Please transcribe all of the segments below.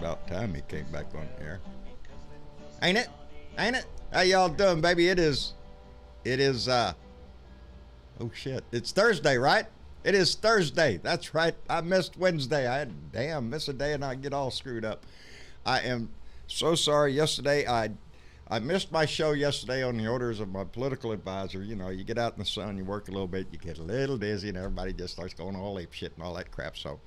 about time he came back on here. Ain't it? Ain't it? How y'all doing, baby? It is, oh shit. It's Thursday, right? It is Thursday. That's right. I missed Wednesday. I had, miss a day and I get all screwed up. I am so sorry. Yesterday, I missed my show yesterday on the orders of my political advisor. You know, you get out in the sun, you work a little bit, you get a little dizzy, and everybody just starts going all ape shit and all that crap. So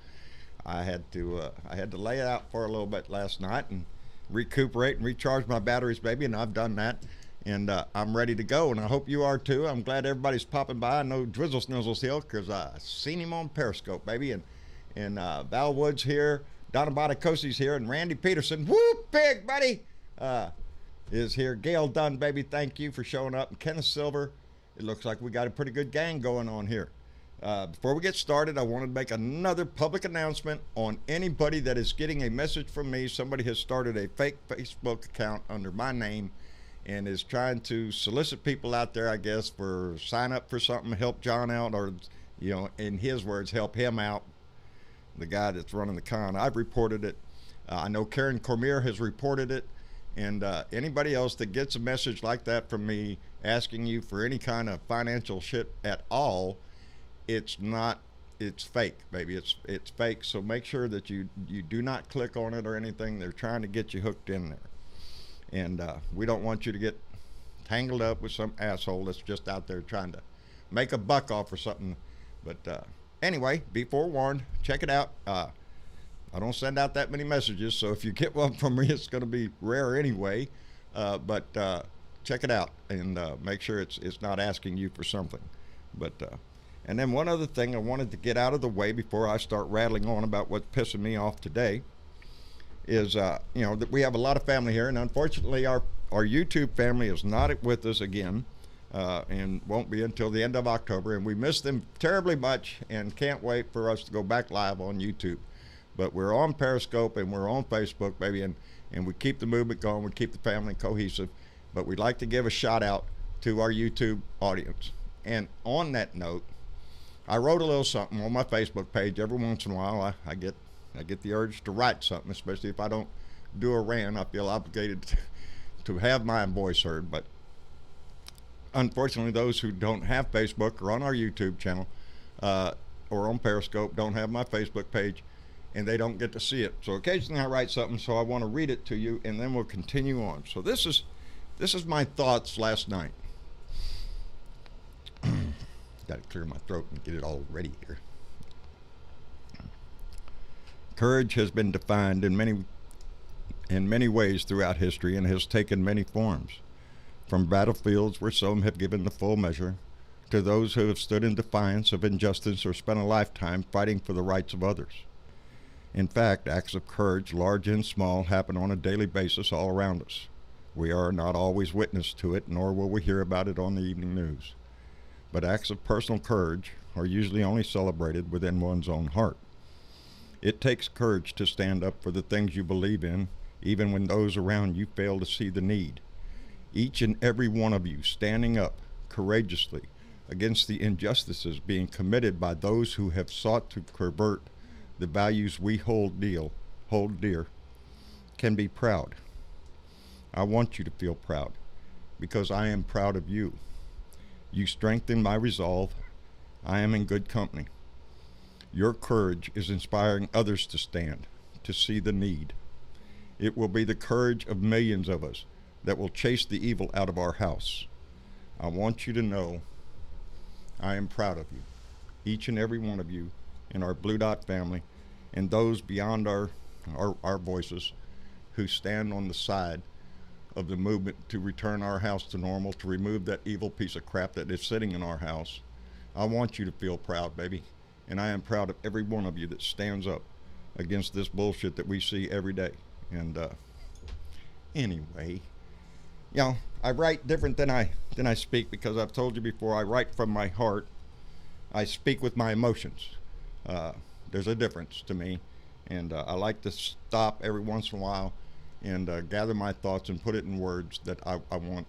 I had to lay it out for a little bit last night and recuperate and recharge my batteries, baby, and I've done that. And I'm ready to go, and I hope you are too. I'm glad everybody's popping by. I know Drizzle Snizzle's here because I seen him on Periscope, baby. And Val Wood's here, Donna Boticosi's here, and Randy Peterson, whoop, big buddy, is here. Gail Dunn, baby, thank you for showing up. And Kenneth Silver, it looks like we got a pretty good gang going on here. Before we get started, I wanted to make another public announcement on anybody that is getting a message from me. Somebody has started a fake Facebook account under my name and is trying to solicit people out there, I guess, for sign up for something, help John out, or, you know, in his words, help him out, the guy that's running the con. I've reported it. I know Karen Cormier has reported it. And anybody else that gets a message like that from me asking you for any kind of financial shit at all, it's fake, baby. It's fake. So make sure that you do not click on it or anything. They're trying to get you hooked in there. And we don't want you to get tangled up with some asshole that's just out there trying to make a buck off or something. But anyway, be forewarned. Check it out. I don't send out that many messages, so if you get one from me, it's going to be rare anyway. But check it out and make sure it's not asking you for something. But and then one other thing I wanted to get out of the way before I start rattling on about what's pissing me off today is, you know, that we have a lot of family here, and unfortunately our YouTube family is not with us again and won't be until the end of October, and we miss them terribly much and can't wait for us to go back live on YouTube. But we're on Periscope and we're on Facebook, baby, and we keep the movement going, we keep the family cohesive, but we'd like to give a shout out to our YouTube audience. And on that note, I wrote a little something on my Facebook page. Every once in a while I get the urge to write something, especially if I don't do a rant. I feel obligated to have my voice heard. But unfortunately, those who don't have Facebook or on our YouTube channel or on Periscope don't have my Facebook page, and they don't get to see it. So occasionally I write something, so I want to read it to you, and then we'll continue on. So this is my thoughts last night. Got to clear my throat and get it all ready here. Courage has been defined in many ways throughout history and has taken many forms, from battlefields where some have given the full measure, to those who have stood in defiance of injustice or spent a lifetime fighting for the rights of others. In fact, acts of courage, large and small, happen on a daily basis all around us. We are not always witness to it, nor will we hear about it on the evening news. But acts of personal courage are usually only celebrated within one's own heart. It takes courage to stand up for the things you believe in, even when those around you fail to see the need. Each and every one of you standing up courageously against the injustices being committed by those who have sought to pervert the values we hold dear, can be proud. I want you to feel proud because I am proud of you. You strengthen my resolve. I am in good company. Your courage is inspiring others to stand, to see the need. It will be the courage of millions of us that will chase the evil out of our house. I want you to know I am proud of you, each and every one of you in our Blue Dot family, and those beyond our voices who stand on the side of the movement to return our house to normal, to remove that evil piece of crap that is sitting in our house. I want you to feel proud, baby, and I am proud of every one of you that stands up against this bullshit that we see every day. And anyway, you know, I write different than I speak because I've told you before, I write from my heart. I speak with my emotions. There's a difference to me, and I like to stop every once in a while and gather my thoughts and put it in words that I want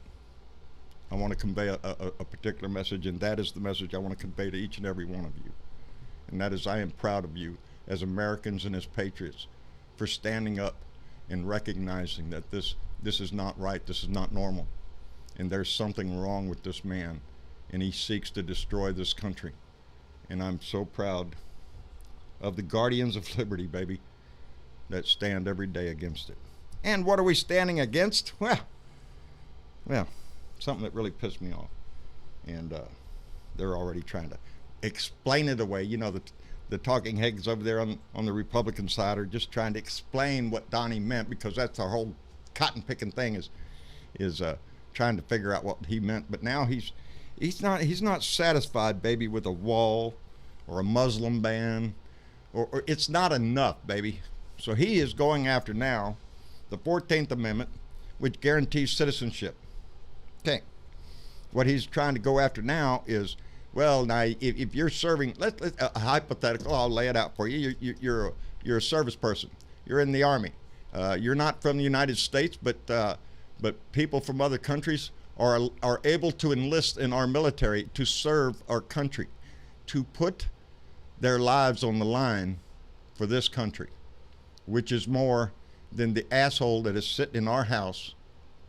to convey a particular message, and that is the message I want to convey to each and every one of you. And that is, I am proud of you as Americans and as patriots for standing up and recognizing that this is not right, this is not normal, and there's something wrong with this man, and he seeks to destroy this country. And I'm so proud of the guardians of liberty, baby, that stand every day against it. And what are we standing against? Well, something that really pissed me off. And they're already trying to explain it away. You know, the talking heads over there on the Republican side are just trying to explain what Donnie meant, because that's our whole cotton picking thing is trying to figure out what he meant. But now he's not satisfied, baby, with a wall or a Muslim ban, or it's not enough, baby. So he is going after now the 14th Amendment, which guarantees citizenship. Okay. What he's trying to go after now is, well, now if you're serving, let's a hypothetical, I'll lay it out for you. You're a service person. You're in the Army. You're not from the United States, but people from other countries are able to enlist in our military to serve our country, to put their lives on the line for this country, which is more than the asshole that is sitting in our house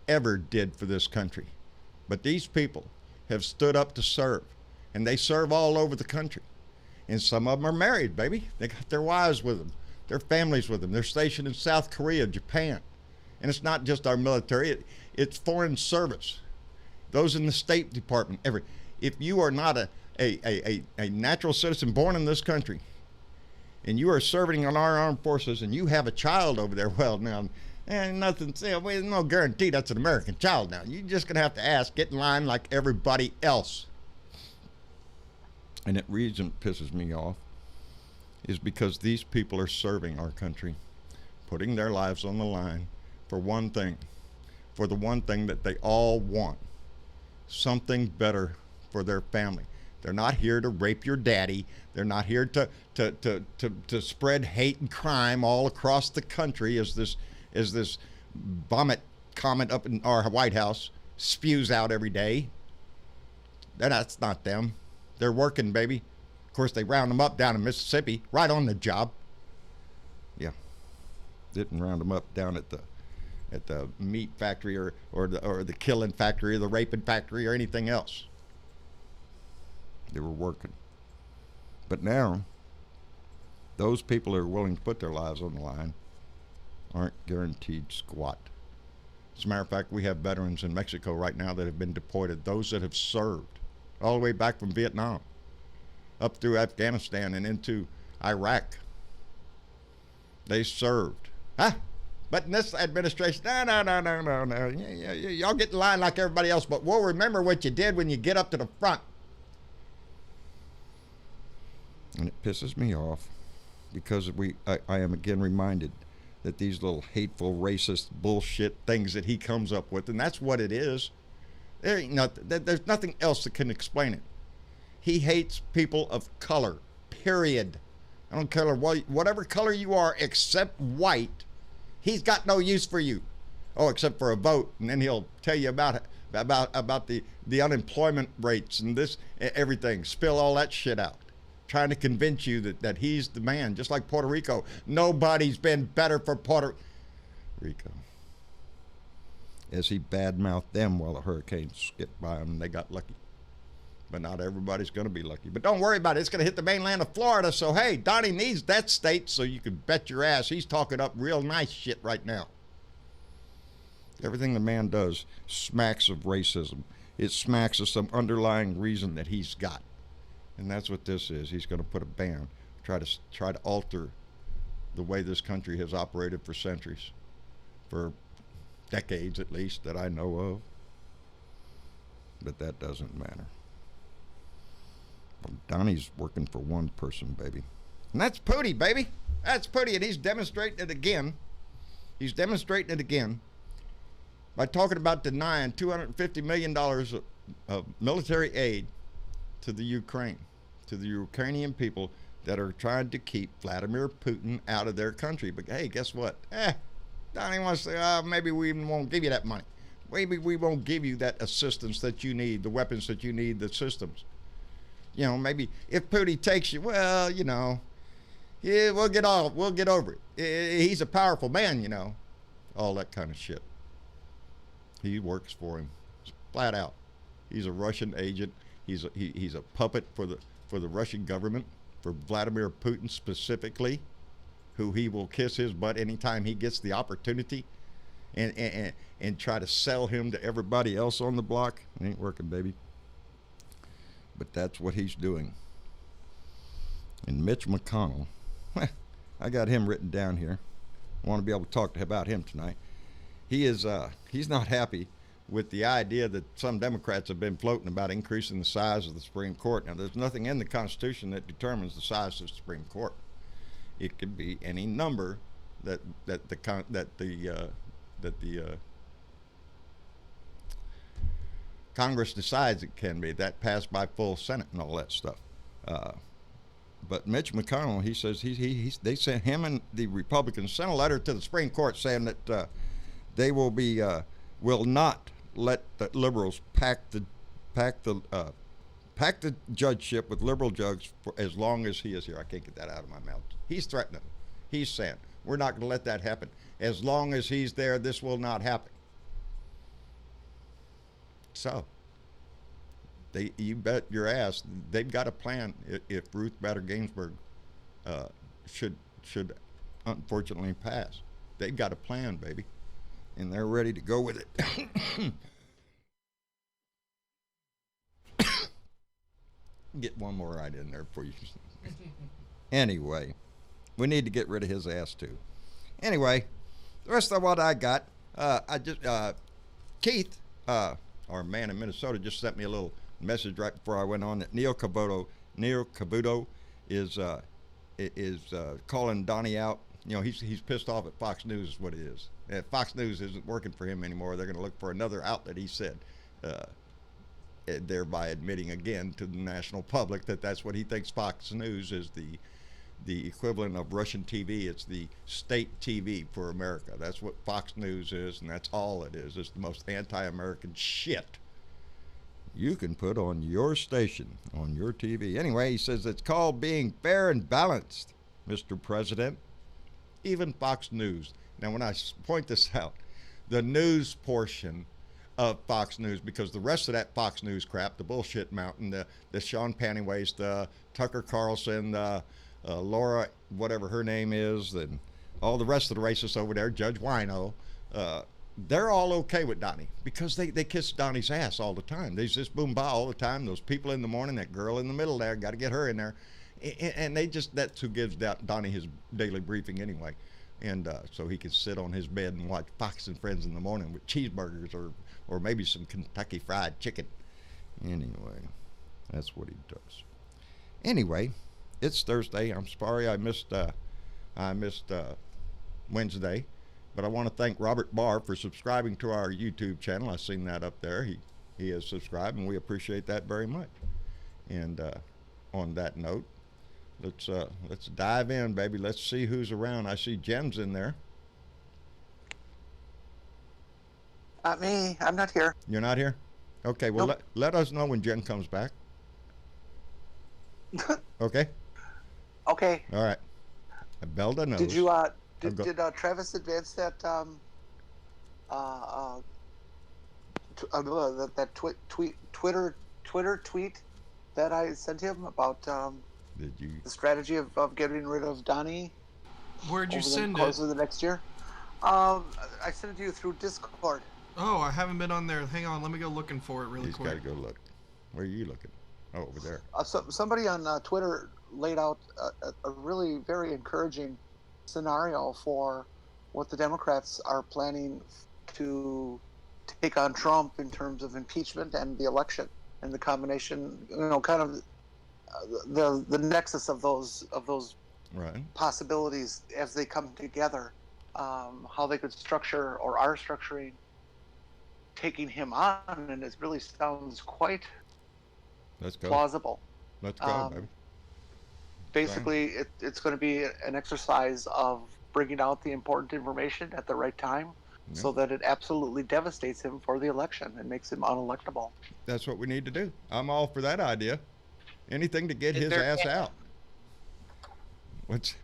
ever did for this country. But these people have stood up to serve, and they serve all over the country. And some of them are married, baby. They got their wives with them, their families with them. They're stationed in South Korea, Japan. And it's not just our military, it's foreign service. Those in the State Department, if you are not a natural citizen born in this country, and you are serving on our armed forces, and you have a child over there, well, now, and nothing, there's no guarantee that's an American child now. You're just going to have to ask, get in line like everybody else. And the reason it pisses me off is because these people are serving our country, putting their lives on the line for one thing, for the one thing that they all want, something better for their family. They're not here to rape your daddy. They're not here to spread hate and crime all across the country, as this vomit comment up in our White House spews out every day. That's not them. They're working, baby. Of course, they round them up down in Mississippi, right on the job. Yeah, didn't round them up down at the meat factory or the killing factory or the raping factory or anything else. They were working. But now, those people who are willing to put their lives on the line aren't guaranteed squat. As a matter of fact, we have veterans in Mexico right now that have been deported, those that have served all the way back from Vietnam up through Afghanistan and into Iraq. They served. But in this administration, no. Y'all get in line like everybody else, but we'll remember what you did when you get up to the front. And it pisses me off because I am again reminded that these little hateful, racist bullshit things that he comes up with, and that's what it is. There's nothing else that can explain it. He hates people of color, period. I don't care whatever color you are except white. He's got no use for you. Oh, except for a vote, and then he'll tell you about the unemployment rates and this everything. Spill all that shit out, trying to convince you that he's the man, just like Puerto Rico. Nobody's been better for Puerto Rico. As he badmouthed them while the hurricanes skipped by them and they got lucky. But not everybody's going to be lucky. But don't worry about it. It's going to hit the mainland of Florida. So, hey, Donnie needs that state, so you can bet your ass he's talking up real nice shit right now. Everything the man does smacks of racism. It smacks of some underlying reason that he's got. And that's what this is. He's going to put a ban, try to alter the way this country has operated for centuries, for decades at least that I know of. But that doesn't matter. Well, Donnie's working for one person, baby. And that's Putin, baby. That's Putin, and he's demonstrating it again. He's demonstrating it again by talking about denying $250 million of military aid to the Ukraine, to the Ukrainian people that are trying to keep Vladimir Putin out of their country. But hey, guess what? Donnie wants to say, maybe we won't give you that money. Maybe we won't give you that assistance that you need, the weapons that you need, the systems. You know, maybe if Putin takes you, well, you know, yeah, we'll get over it. He's a powerful man, you know. all that kind of shit. He works for him, flat out. He's a Russian agent. He's a puppet for the Russian government, for Vladimir Putin specifically, who he will kiss his butt anytime he gets the opportunity, and try to sell him to everybody else on the block. It ain't working, baby. But that's what he's doing. And Mitch McConnell, I got him written down here. I want to be able to talk about him tonight. He's not happy with the idea that some Democrats have been floating about increasing the size of the Supreme Court. Now, there's nothing in the Constitution that determines the size of the Supreme Court. It could be any number that the Congress decides it can be. That passed by full Senate and all that stuff. But Mitch McConnell, he says they sent him and the Republicans sent a letter to the Supreme Court saying that they will not let the liberals pack the judgeship with liberal judges for as long as he is here. I can't get that out of my mouth. He's threatening. He's saying we're not going to let that happen. As long as he's there, this will not happen. So, you bet your ass they've got a plan. If Ruth Bader Ginsburg should unfortunately pass, they've got a plan, baby, and they're ready to go with it. Get one more right in there for you. Anyway, we need to get rid of his ass too. Anyway, the rest of what I got, Keith, our man in Minnesota, just sent me a little message right before I went on that Neil Cavuto is calling Donnie out. You know, he's pissed off at Fox News is what it is. Fox News isn't working for him anymore. They're going to look for another outlet, he said, thereby admitting again to the national public that that's what he thinks Fox News is, the equivalent of Russian TV. It's the state TV for America. That's what Fox News is, and that's all it is. It's the most anti-American shit you can put on your station, on your TV. Anyway, he says it's called being fair and balanced, Mr. President. Even Fox News. Now, when I point this out, the news portion of Fox News, because the rest of that Fox News crap, the bullshit mountain, the Sean Pennywise, the Tucker Carlson, the Laura, whatever her name is, and all the rest of the racists over there, Judge Wino, they're all okay with Donnie because they kiss Donnie's ass all the time. There's this boom ba all the time. Those people in the morning, that girl in the middle there, got to get her in there. And that's who gives Donnie his daily briefing anyway. And so he can sit on his bed and watch Fox and Friends in the morning with cheeseburgers or maybe some Kentucky Fried Chicken. Anyway, that's what he does. Anyway, it's Thursday. I'm sorry I missed Wednesday, but I want to thank Robert Barr for subscribing to our YouTube channel. I've seen that up there. He has subscribed, and we appreciate that very much. And on that note, let's dive in, baby. Let's see who's around. I see Jen's in there. Not me. I'm not here. You're not here? Okay. Well, nope. let us know when Jen comes back. Okay. Okay. All right. Belda knows. Did you did Travis advance that Twitter tweet that I sent him about Did you? The strategy of getting rid of Donnie? Where'd you send it? Over the course of the next year. I sent it to you through Discord. Oh, I haven't been on there. Hang on, let me go looking for it really quick. He's got to go look. Where are you looking? Oh, over there. Somebody on Twitter laid out a really very encouraging scenario for what the Democrats are planning to take on Trump in terms of impeachment and the election, and the combination, kind of the nexus of those right. possibilities as they come together, how they could structure or are structuring taking him on, and it really sounds quite plausible. Let's go, baby. Basically, it's going to be an exercise of bringing out the important information at the right time, so that it absolutely devastates him for the election and makes him unelectable. That's what we need to do. I'm all for that idea. Anything to get his ass out. What's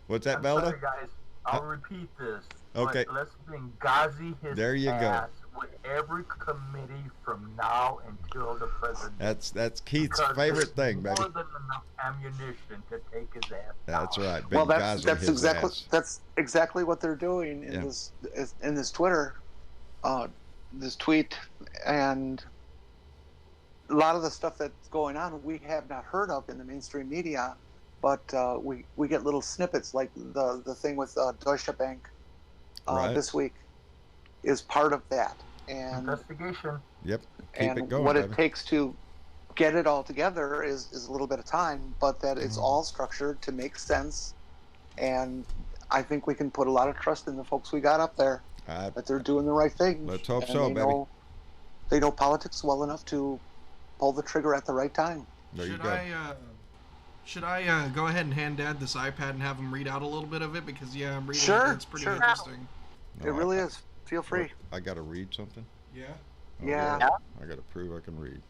that, Belda? Sorry, guys. I'll repeat this. Okay. Let's Benghazi his There you go. ass with every committee from now until the president. That's Keith's Because favorite there's thing, baby. more than enough ammunition to take his ass That's down. right. Well, Benghazi that's his exactly ass. that's exactly what they're doing in Yeah. this Twitter, this tweet, and a lot of the stuff that's going on we have not heard of in the mainstream media, but we get little snippets like the thing with Deutsche Bank Right. this week is part of that, and Investigation. Yep. Keep and it going, what baby. it takes to get it all together is a little bit of time, but that it's all structured to make sense, and I think we can put a lot of trust in the folks we got up there that they're doing the right thing. Let's hope and so, baby. They know politics well enough to pull the trigger at the right time. There you go. Should I go ahead and hand Dad this iPad and have him read out a little bit of it? Because I'm reading Sure, it. It's pretty sure. interesting. No, It really is. Feel free. I got to read something? Yeah. Oh, Yeah. I got to prove I can read.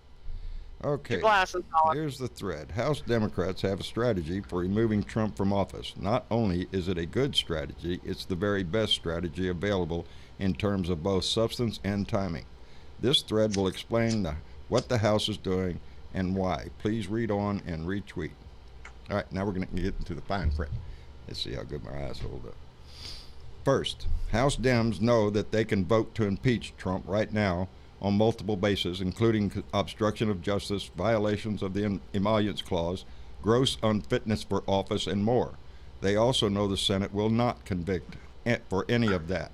Okay. Glasses on. Here's the thread. House Democrats have a strategy for removing Trump from office. Not only is it a good strategy, it's the very best strategy available in terms of both substance and timing. This thread will explain what the House is doing and why. Please read on and retweet. All right, now we're going to get into the fine print. Let's see how good my eyes hold up. First, House Dems know that they can vote to impeach Trump right now on multiple bases, including obstruction of justice, violations of the emollients clause, gross unfitness for office, and more. They also know the Senate will not convict for any of that.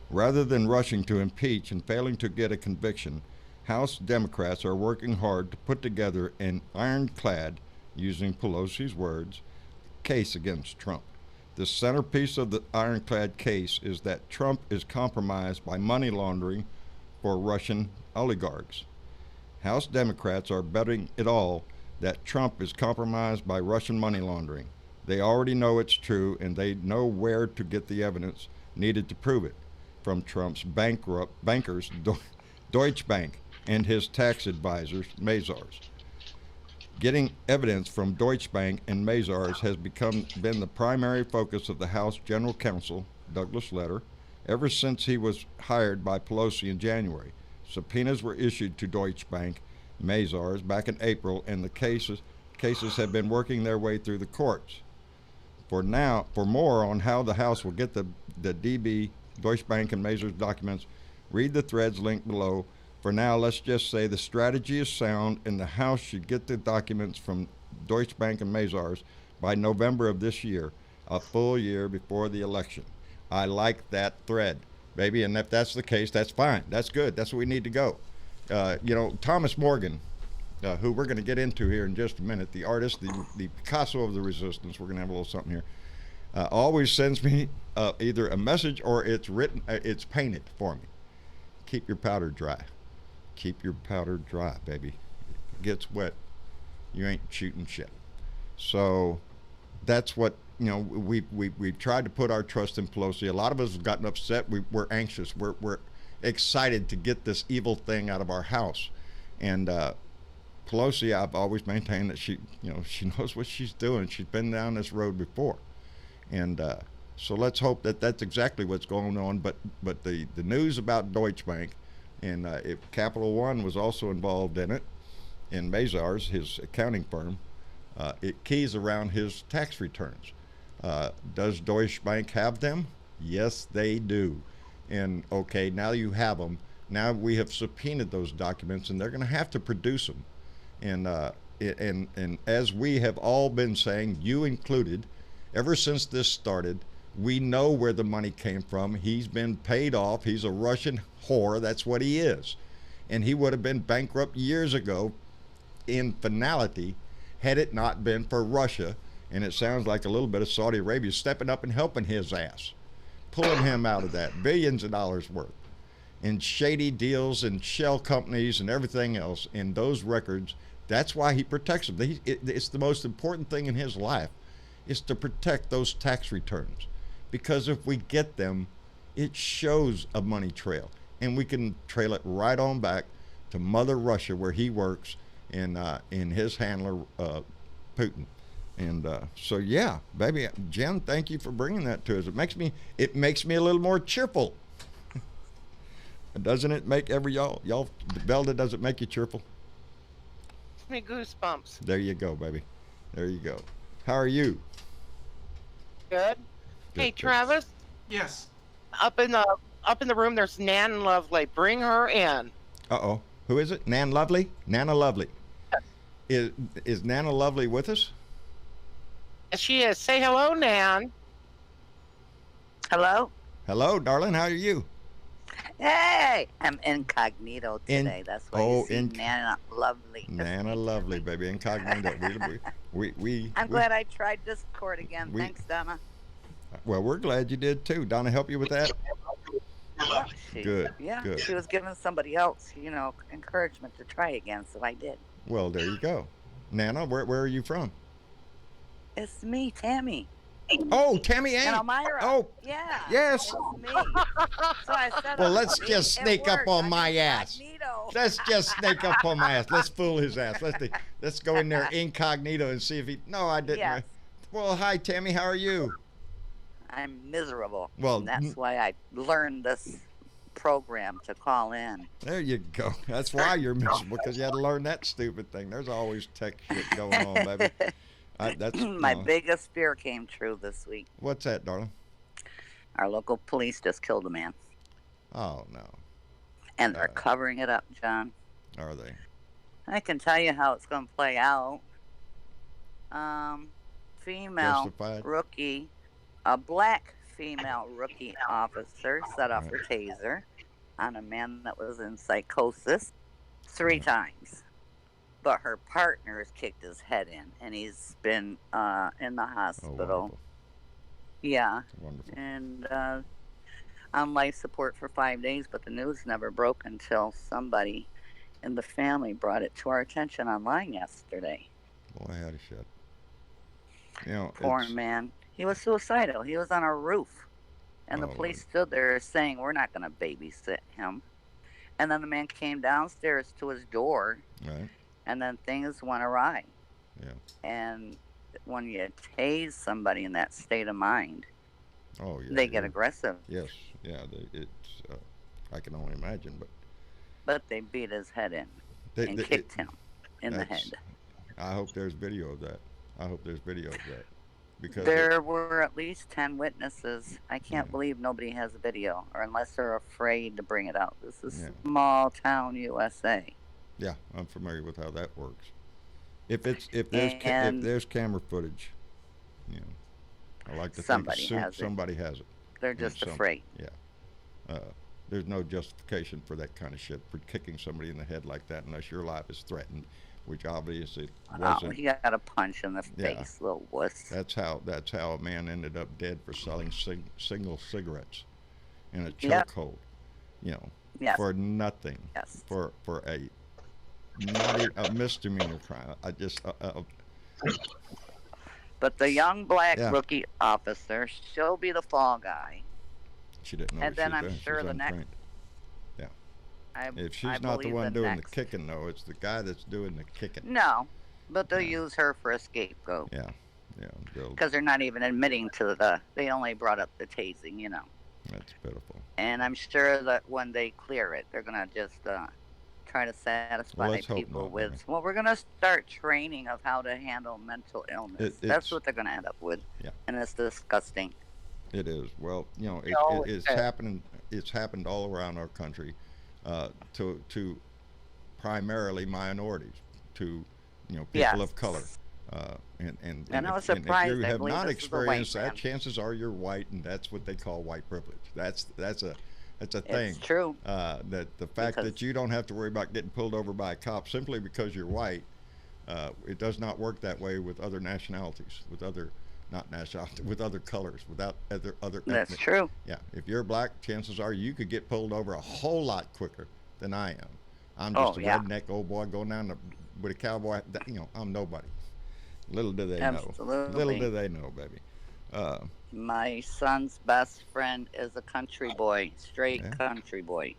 Rather than rushing to impeach and failing to get a conviction, House Democrats are working hard to put together an ironclad, using Pelosi's words, case against Trump. The centerpiece of the ironclad case is that Trump is compromised by money laundering for Russian oligarchs. House Democrats are betting it all that Trump is compromised by Russian money laundering. They already know it's true, and they know where to get the evidence needed to prove it, from Trump's bankers, Deutsche Bank, and his tax advisors, Mazars. Getting evidence from Deutsche Bank and Mazars has been the primary focus of the House General Counsel, Douglas Letter, ever since he was hired by Pelosi in January. Subpoenas were issued to Deutsche Bank, Mazars back in April, and the cases have been working their way through the courts. For more on how the House will get the DB, Deutsche Bank, and Mazars documents, read the threads linked below. For now, let's just say the strategy is sound, and the House should get the documents from Deutsche Bank and Mazars by November of this year, a full year before the election. I like that thread, baby, and if that's the case, that's fine. That's good. That's where we need to go. Thomas Morgan, who we're going to get into here in just a minute, the artist, the Picasso of the resistance, we're going to have a little something here, always sends me either a message or it's written, it's painted for me. Keep your powder dry. Keep your powder dry, baby. If it gets wet, you ain't shooting shit. So that's what, we've tried to put our trust in Pelosi. A lot of us have gotten upset. We're anxious. We're excited to get this evil thing out of our house. And Pelosi, I've always maintained that she knows what she's doing. She's been down this road before. And so let's hope that that's exactly what's going on. But the news about Deutsche Bank, and if Capital One was also involved in it, and Mazars, his accounting firm, it keys around his tax returns. Does Deutsche Bank have them? Yes, they do. And okay, now you have them. Now we have subpoenaed those documents, and they're going to have to produce them. And as we have all been saying, you included, ever since this started, we know where the money came from. He's been paid off. He's a Russian whore. That's what he is. And he would have been bankrupt years ago in finality had it not been for Russia. And it sounds like a little bit of Saudi Arabia stepping up and helping his ass, pulling him out of that, billions of dollars worth, and shady deals and shell companies and everything else. And those records, that's why he protects them. It's the most important thing in his life, is to protect those tax returns. Because if we get them, it shows a money trail. And we can trail it right on back to Mother Russia, where he works, and his handler, Putin. And so yeah, baby, Jen, thank you for bringing that to us. It makes me a little more cheerful. Doesn't it make y'all Velda, does it make you cheerful? Me goosebumps. There you go, baby. There you go. How are you? Good. Good, Hey, good. Travis, Yes. up in the room, there's Nan Lovely. Bring her in. Uh-oh. Who is it? Nan Lovely? Nana Lovely. Is Nana Lovely with us? She is. Say hello, Nan. Hello? Hello, darling. How are you? Hey! I'm incognito today. That's why oh, you see Nana Lovely. Nana Lovely, baby. Incognito. I'm glad I tried Discord again. Thanks, Donna. Well, we're glad you did too. Donna, help you with that? Yeah, Good, Yeah, good. she was giving somebody else, encouragement to try again, so I did. Well, there you go. Nana, where are you from? It's me, Tammy. Oh, Tammy And Ann. Elmira. Oh, Yeah. yes. It's me. So I said, Well, I'm let's free. just It sneak up worked. on I'm my ass. incognito. Let's just sneak up on my ass. Let's fool his ass. Let's go in there incognito and see if he. No, I didn't. Yes. Well, hi, Tammy. How are you? I'm miserable. Well, And that's why I learned this program to call in. There you go. That's why you're miserable, because you had to learn that stupid thing. There's always tech shit going on, baby. My biggest fear came true this week. What's that, darling? Our local police just killed a man. Oh no. And they're covering it up, John. Are they? I can tell you how it's going to play out. Female Justified? rookie, a black female rookie officer set off her taser on a man that was in psychosis 3 times. But her partner has kicked his head in, and he's been in the Oh, hospital. wonderful. Yeah. Wonderful. And on life support for 5 days, but the news never broke until somebody in the family brought it to our attention online yesterday. Boy, how to shut. You know, Poor man. He was suicidal. He was on a roof. And the Oh, police stood there saying, we're not going to babysit him. And then the man came downstairs to his door, right? and then things went awry. Yeah. And when you tase somebody in that state of mind, Oh, yeah. they get aggressive. Yes. Yeah. It's. I can only imagine, but. But they beat his head in and kicked him in the head. I hope there's video of that. Because there were at least 10 witnesses. I can't believe nobody has a video, or unless they're afraid to bring it out. This is small town USA. Yeah, I'm familiar with how that works. If there's camera footage, I like to somebody think has somebody has it. They're just afraid. Yeah. There's no justification for that kind of shit, for kicking somebody in the head like that, unless your life is threatened, which obviously wasn't. Oh, he got a punch in the face, little wuss. That's how a man ended up dead for selling single cigarettes in a chokehold. For nothing. Yes. For not even a misdemeanor crime. I just. But the young black rookie officer, she'll be the fall guy. She didn't know. And then I'm sure the next. Yeah. I If she's not the one doing the kicking, though, it's the guy that's doing the kicking. No, but they'll use her for a scapegoat. Yeah. Because they're not even admitting to they only brought up the tasing, That's pitiful. And I'm sure that when they clear it, they're going to just try to satisfy people with, well, we're going to start training of how to handle mental illness. That's what they're going to end up with. Yeah. And it's disgusting. It is. Well, it's happening. It's happened all around our country, to primarily minorities, to people of color, and I was surprised. if you have not experienced that, chances are you're white, and that's what they call white privilege. That's a thing. It's true. That the fact that you don't have to worry about getting pulled over by a cop simply because you're white, it does not work that way with other nationalities, with other colors, without other That's ethnic. true. Yeah, if you're black, chances are you could get pulled over a whole lot quicker than I am. I'm just a redneck old boy going down with a cowboy. I'm nobody. Little do they know. Little do they know, baby. My son's best friend is a country boy, straight country boy.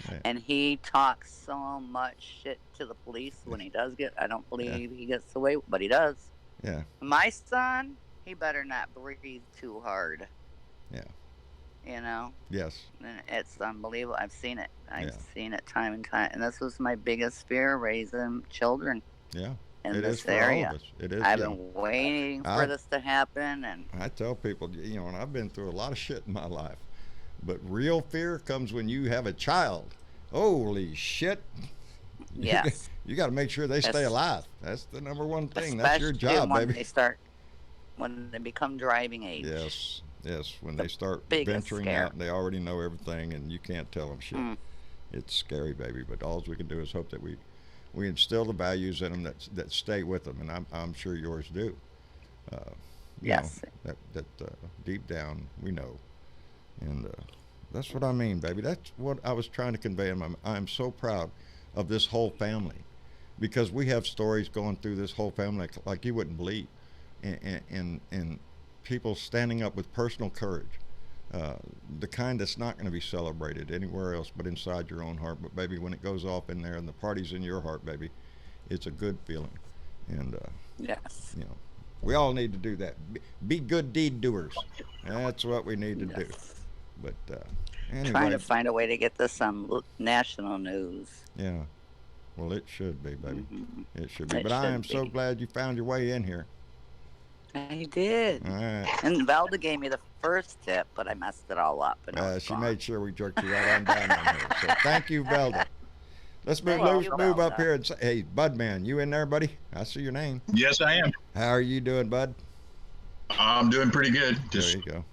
Yeah. And he talks so much shit to the police when he does get, I don't believe he gets away, but he does. Yeah. My son, he better not breathe too hard. Yeah. You know, Yes. and it's unbelievable. I've seen it. I've Yeah. seen it time and time. And this was my biggest fear, raising children Yeah. in It is this for area. all of us. It is. I've You know, been waiting for this to happen, and I tell people, you know, and I've been through a lot of shit in my life, but real fear comes when you have a child. Holy shit. yes, You got to make sure they stay Es- alive. That's the number one thing. That's your especially job, when baby. when they become driving age. Yes. Yes. When they start biggest venturing scare. out and they already know everything and you can't tell them shit. Mm. It's scary, baby. But all we can do is hope that we instill the values in them that stay with them, and I'm sure yours do. Uh, you Yes. know, that deep down we know, and that's what I mean, baby. That's what I was trying to convey in my. I'm so proud of this whole family, because we have stories going through this whole family like you wouldn't believe, and people standing up with personal courage. The kind that's not going to be celebrated anywhere else but inside your own heart. But baby, when it goes off in there and the party's in your heart, baby, it's a good feeling. And Yes. you know, we all need to do that. Be good deed doers. That's what we need to do. Yes. But Trying anyway, to find a way to get this on national news. yeah. Well, it should be, baby. Mhm. It should be. It But I should am so be. glad you found your way in here. I did. All right. And Velda gave me the first tip, but I messed it all up. And it was She gone. made sure we jerked you right on down on here. So thank you, Velda. Let's move, Thank you, move up Velda. here and say, hey, Budman, you in there, buddy? I see your name. Yes, I am. How are you doing, bud? I'm doing pretty good. There Just you go.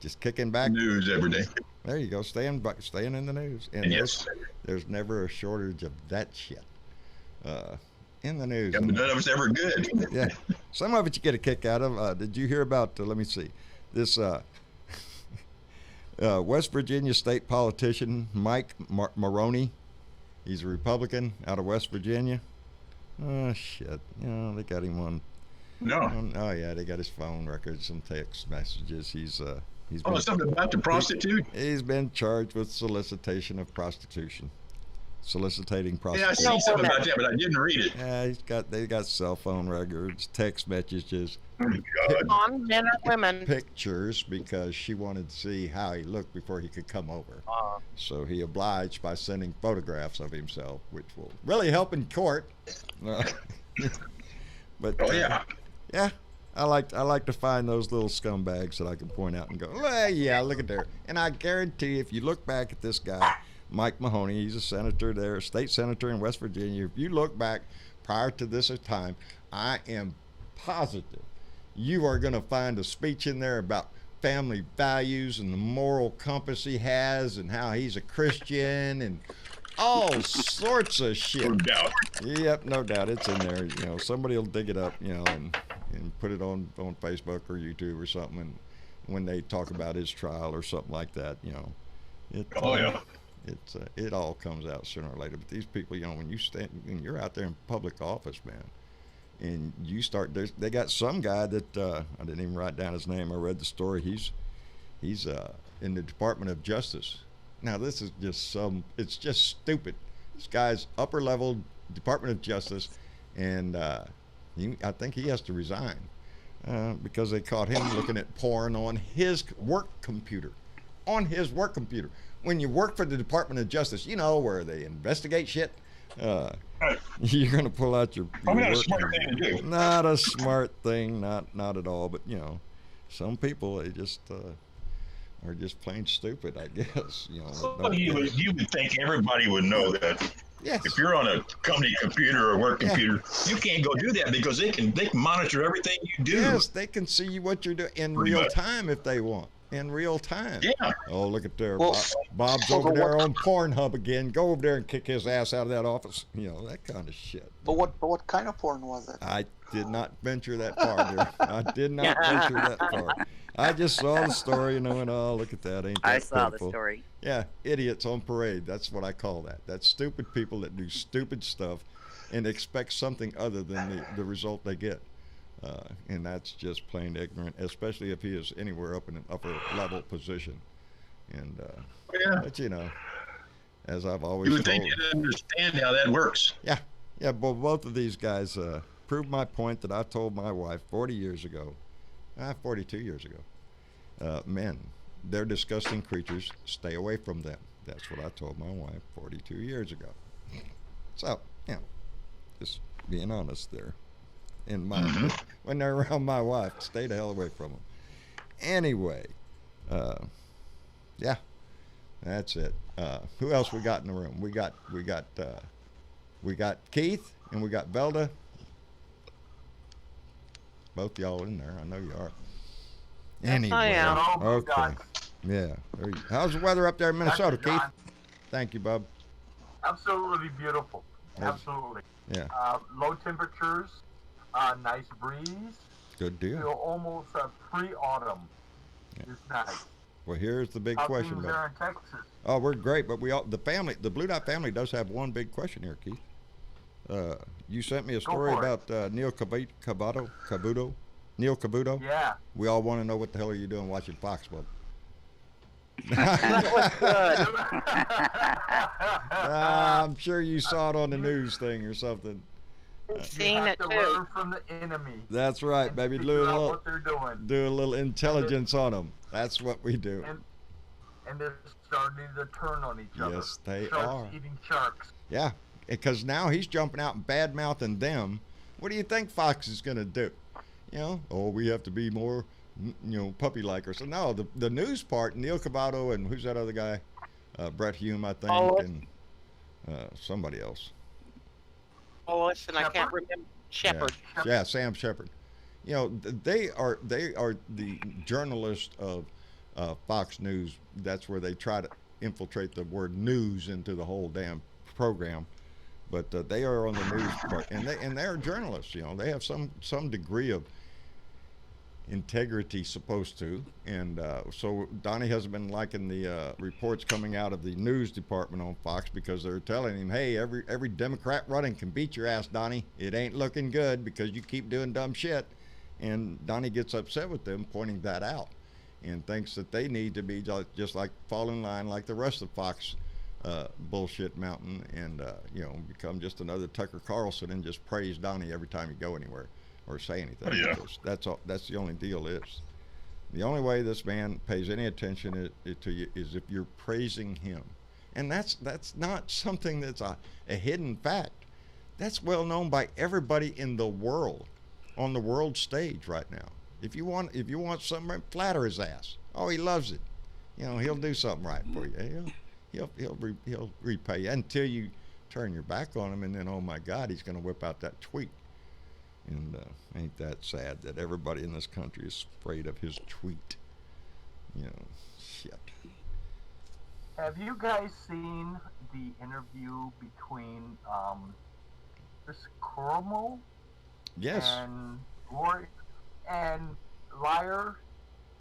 Just kicking back. news every day. There you go. Staying in the news. And And yes, there's never a shortage of that shit in the news. yeah, but none of us ever good. Yeah, some of it you get a kick out of. Did you hear about? Let me see, this West Virginia state politician Mike Maroney. He's a Republican out of West Virginia. Oh shit! You know they got him on. No. Oh yeah, they got his phone records, some text messages. He's Oh, been, something about the prostitute? he's been charged with solicitation of prostitution, soliciting Yeah, I prostitution. seen something about that, but I didn't read it. Yeah, they got cell phone records, text messages, Oh, God. On men or women. pictures, because she wanted to see how he looked before he could come over. So he obliged by sending photographs of himself, which will really help in court. But Oh, yeah. yeah, I like to find those little scumbags that I can point out and go, well, yeah, look at there. And I guarantee if you look back at this guy, Mike Mahoney, he's a senator there, a state senator in West Virginia. If you look back prior to this time, I am positive you are going to find a speech in there about family values and the moral compass he has and how he's a Christian and all sorts of shit. No doubt. Yep, no doubt. It's in there. You know, somebody will dig it up, you know, and put it on Facebook or YouTube or something. And when they talk about his trial or something like that, you know, Oh, yeah. it all comes out sooner or later. But these people, you know, when you're out there in public office, man, and you start, they got some guy that I didn't even write down his name. I read the story. He's in the Department of Justice. Now this is just it's just stupid. This guy's upper level Department of Justice, and I think he has to resign because they caught him looking at porn on his work computer. On his work computer. When you work for the Department of Justice, you know, where they investigate shit. You're gonna pull out your Probably not a work smart thing to computer. do. Not a smart thing, not at all. But you know, some people they just are just plain stupid, I guess. You know. that Well, don't you get it. would think everybody would know that Yes. if you're on a company computer or work Yeah. computer, you can't go do that because they can monitor everything you do. Yes, they can see what you're doing in Pretty real much. time if they want. In real time. Yeah. Oh, look at there. Well, Bob's well, over but there what- on Pornhub again. Go over there and kick his ass out of that office. You know, that kind of shit. But what kind of porn was it? I did not venture that far, dear. I did not venture that far. I just saw the story, you know, and oh, look at that. Ain't that I saw the pitiful? story. Yeah, idiots on parade. That's what I call that. That's stupid people that do stupid stuff and expect something other than the result they get. And that's just plain ignorant, especially if he is anywhere up in an upper level position. And Yeah. but you know, as I've You always would told, think you'd understand how that works. yeah, but both of these guys, proved my point that I told my wife 40 years ago, 42 years ago. Men, they're disgusting creatures. Stay away from them. That's what I told my wife 42 years ago. So, just being honest there. When they're around my wife, stay the hell away from them. Anyway, yeah, that's it. Who else we got in the room? We got Keith and we got Velda. Both y'all in there. I know you are. Anyway, I am. okay. Yeah. How's the weather up there in Minnesota, Keith? Thank you, Bub. Absolutely beautiful. Absolutely. Yeah. Low temperatures, nice breeze. Good deal. Feel almost pre-autumn. It's nice. Well, here's the big How question, things Bub. there in Texas? Oh, we're great, but the Blue Dot family does have one big question here, Keith. You sent me a story about Neil Cabuto. Neil Cabuto? Yeah. We all want to know what the hell are you doing watching Fox, Bub? That was good. I'm sure you saw it on the news thing or something. Seen You it have to too. learn from the enemy. That's right, and baby. figure out what they're doing. Do a little intelligence on them. That's what we do. And they're starting to turn on each other. Yes, they Sharks are. eating sharks. Yeah, because now he's jumping out and bad mouthing them. What do you think Fox is going to do? We have to be more, puppy like or so. No, the news part, Neil Cabato and who's that other guy? Brett Hume, I think, and somebody else. Oh, listen, I can't remember. Shepherd. Yeah, Sam Shepard. They are the journalists of Fox News. That's where they try to infiltrate the word news into the whole damn program. But they are on the news part, and they are journalists. They have some degree of integrity, supposed to, and so Donnie hasn't been liking the reports coming out of the news department on Fox because they're telling him, hey, every Democrat running can beat your ass, Donnie. It ain't looking good because you keep doing dumb shit. And Donnie gets upset with them, pointing that out, and thinks that they need to be just like fall in line like the rest of Fox bullshit mountain, and become just another Tucker Carlson and just praise Donnie every time you go anywhere or say anything. Yeah. That's all. That's the only deal is. The only way this man pays any attention to you is if you're praising him, and that's not something that's a hidden fact. That's well known by everybody in the world, on the world stage right now. If you want something, flatter his ass. Oh, he loves it. He'll do something right for you. He'll repay you until you turn your back on him, and then, oh my God, he's going to whip out that tweet. And ain't that sad that everybody in this country is afraid of his tweet? Shit. Have you guys seen the interview between Chris Cuomo Yes. and Lori and Liar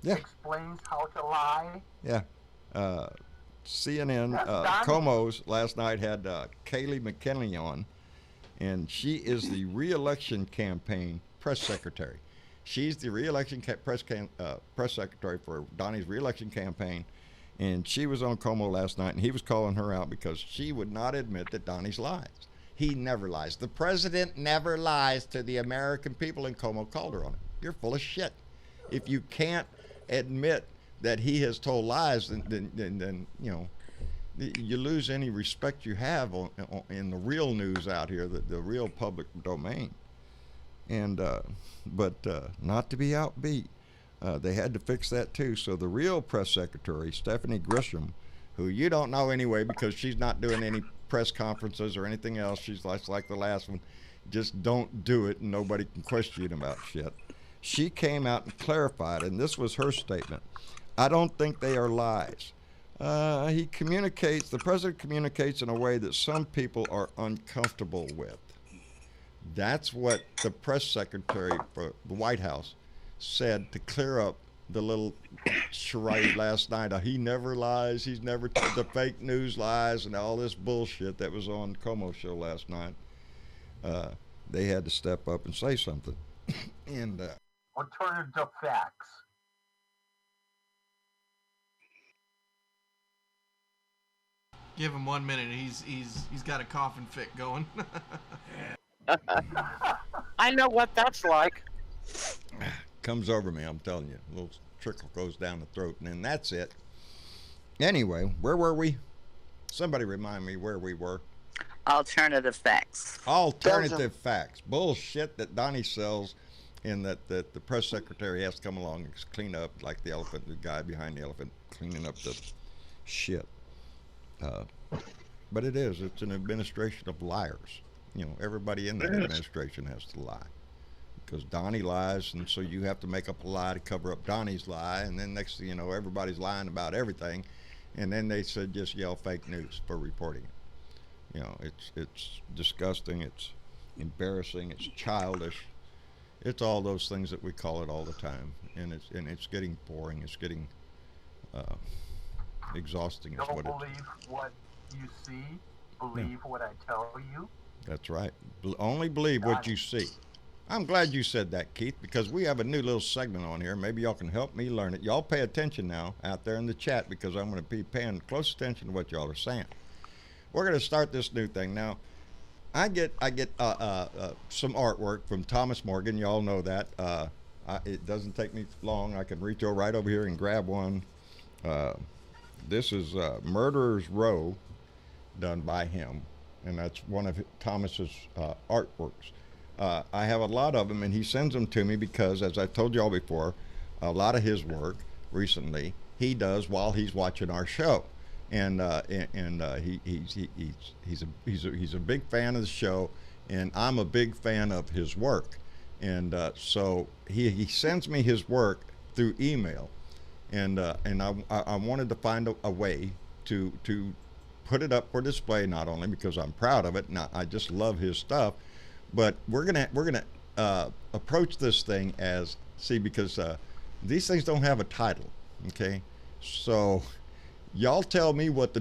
Yeah. explains how to lie? Yeah. CNN, That's Donnie. Como's last night had Kayleigh McKinley on, and she is the re-election campaign press secretary. She's the re-election press secretary for Donnie's re-election campaign, and she was on Como last night, and he was calling her out because she would not admit that Donnie's lies. He never lies. The president never lies to the American people, and Como called her on it. You're full of shit. If you can't admit that he has told lies, then you lose any respect you have in the real news out here, the real public domain. And but not to be outbeat, they had to fix that too. So the real press secretary, Stephanie Grisham, who you don't know anyway because she's not doing any press conferences or anything else. She's like the last one, just don't do it and nobody can question you about shit. She came out and clarified, and this was her statement. I don't think they are lies. The president communicates in a way that some people are uncomfortable with. That's what the press secretary for the White House said to clear up the little charade last night. He never lies. He's never the fake news lies and all this bullshit that was on Como's show last night. They had to step up and say something. And Alternative facts. Give him 1 minute. He's got a coughing fit going. I know what that's like. Comes over me, I'm telling you. A little trickle goes down the throat, and then that's it. Anyway, where were we? Somebody remind me where we were. Alternative facts. Alternative facts. Bullshit that Donnie sells, and that the press secretary has to come along and clean up, like the elephant, the guy behind the elephant, cleaning up the shit. But it's an administration of liars. You know, everybody in that administration has to lie. Because Donnie lies, and so you have to make up a lie to cover up Donnie's lie, and then next thing you know, everybody's lying about everything, and then they said just yell fake news for reporting it. You know, it's disgusting, it's embarrassing, it's childish, it's all those things that we call it all the time, and it's getting boring, it's getting exhausting. Is Don't what believe what you see. Believe what I tell you. That's right. Only believe what you see. I'm glad you said that, Keith, because we have a new little segment on here. Maybe y'all can help me learn it. Y'all pay attention now out there in the chat, because I'm going to be paying close attention to what y'all are saying. We're going to start this new thing now. I get some artwork from Thomas Morgan. Y'all know that. It doesn't take me long. I can reach right over here and grab one. This is Murderer's Row, done by him, and that's one of Thomas's artworks. I have a lot of them, and he sends them to me because, as I told y'all before, a lot of his work recently he does while he's watching our show, and he's a big fan of the show, and I'm a big fan of his work, and so he sends me his work through email, and I wanted to find a way to put it up for display, not only because I'm proud of it, and I just love his stuff. But we're gonna approach this thing as, because these things don't have a title, okay? So y'all tell me what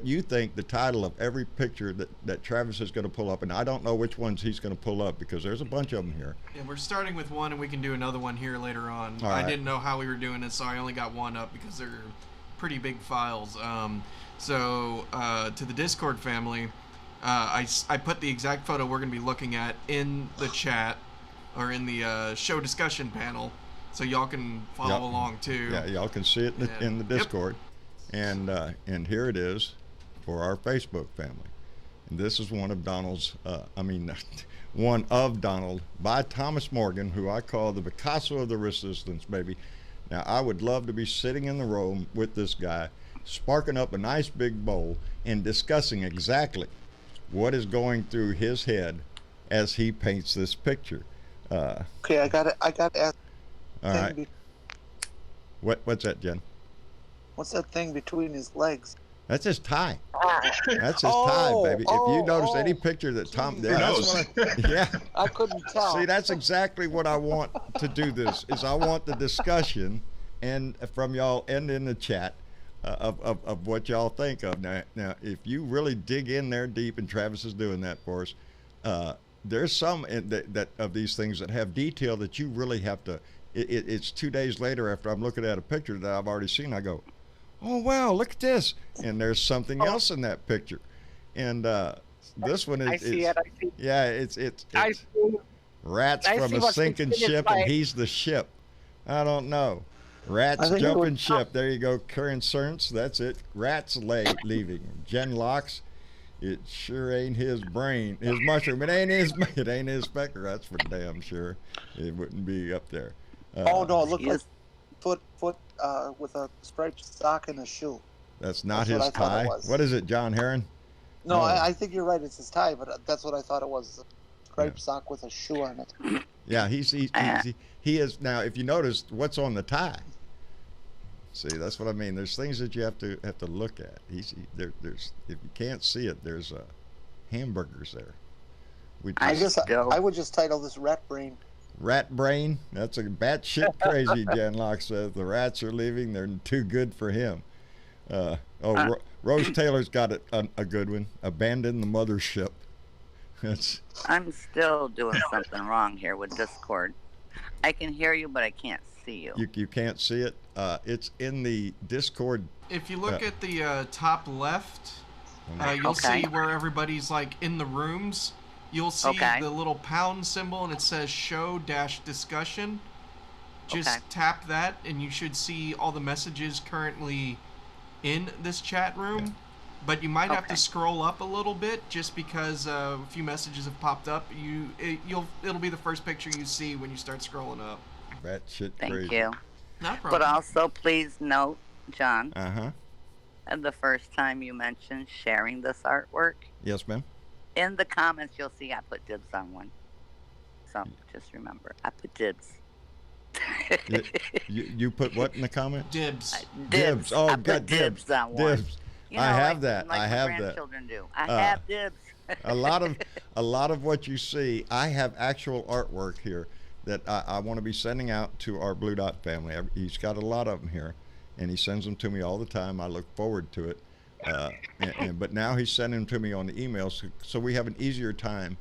you think the title of every picture that Travis is going to pull up, and I don't know which ones he's going to pull up because there's a bunch of them here. Yeah, we're starting with one, and we can do another one here later on. All right. I didn't know how we were doing it, so I only got one up because they're pretty big files. So to the Discord family. I put the exact photo we're going to be looking at in the chat, or in the show discussion panel, so y'all can follow along too. Yeah, y'all can see it in the Discord. Yep. And here it is for our Facebook family. And this is one of Donald's, one of Donald by Thomas Morgan, who I call the Picasso of the Resistance, baby. Now, I would love to be sitting in the room with this guy, sparking up a nice big bowl and discussing exactly what is going through his head as he paints this picture. Okay, I got to ask. All right. What's that, Jen? What's that thing between his legs? That's his tie. That's his tie, baby. If you notice any picture that Tom, yeah, I couldn't tell. See, that's exactly what I want to do. I want the discussion, and from y'all and in the chat. Of what y'all think of. Now, if you really dig in there deep, and Travis is doing that for us, there's some that of these things that have detail that you really have to. It's 2 days later after I'm looking at a picture that I've already seen. I go, oh wow, look at this, and there's something else in that picture, and this one is. I see it. Yeah, it's I see. Rats from a sinking ship, and he's the ship. I don't know. Rats jumping ship. There you go. Current Cernts. That's it. Rats leaving. Jen Locks. It sure ain't his brain. His mushroom. It ain't his pecker. That's for damn sure. It wouldn't be up there. Oh no! It looked like foot with a striped sock and a shoe. That's not his tie. What is it, John Heron? No, I think you're right. It's his tie, but that's what I thought it was. A striped sock with a shoe on it. Yeah, he is now. If you notice, what's on the tie? See, that's what I mean. There's things that you have to look at. There's if you can't see it, there's hamburgers there. I would just title this Rat Brain. Rat Brain. That's a batshit crazy. Jan Locke says the rats are leaving. They're too good for him. Rose Taylor's got a good one. Abandon the mothership. I'm still doing something wrong here with Discord. I can hear you, but I can't see you. You can't see it. It's in the Discord. If you look at the top left, you'll see where everybody's like in the rooms. you'll see Okay. the little pound symbol and it says show-discussion. Just Okay. tap that and you should see all the messages currently in this chat room. But you might have to Okay. scroll up a little bit just because a few messages have popped up. It'll be the first picture you see when you start scrolling up. That shit Thank crazy. you. Not a But problem. also, please note, John, Uh-huh. the first time you mentioned sharing this artwork, Yes, ma'am. in the comments you'll see I put dibs on one. So just remember, I put dibs. You put what in the comment? Dibs. Dibs. Oh, I got put dibs on one. Dibs. You know, I have like, that. Like I my have that. grandchildren do. I have dibs. a lot of what you see, I have actual artwork here that I want to be sending out to our Blue Dot family. He's got a lot of them here, and he sends them to me all the time. I look forward to it. But now he's sending them to me on the emails, so we have an easier time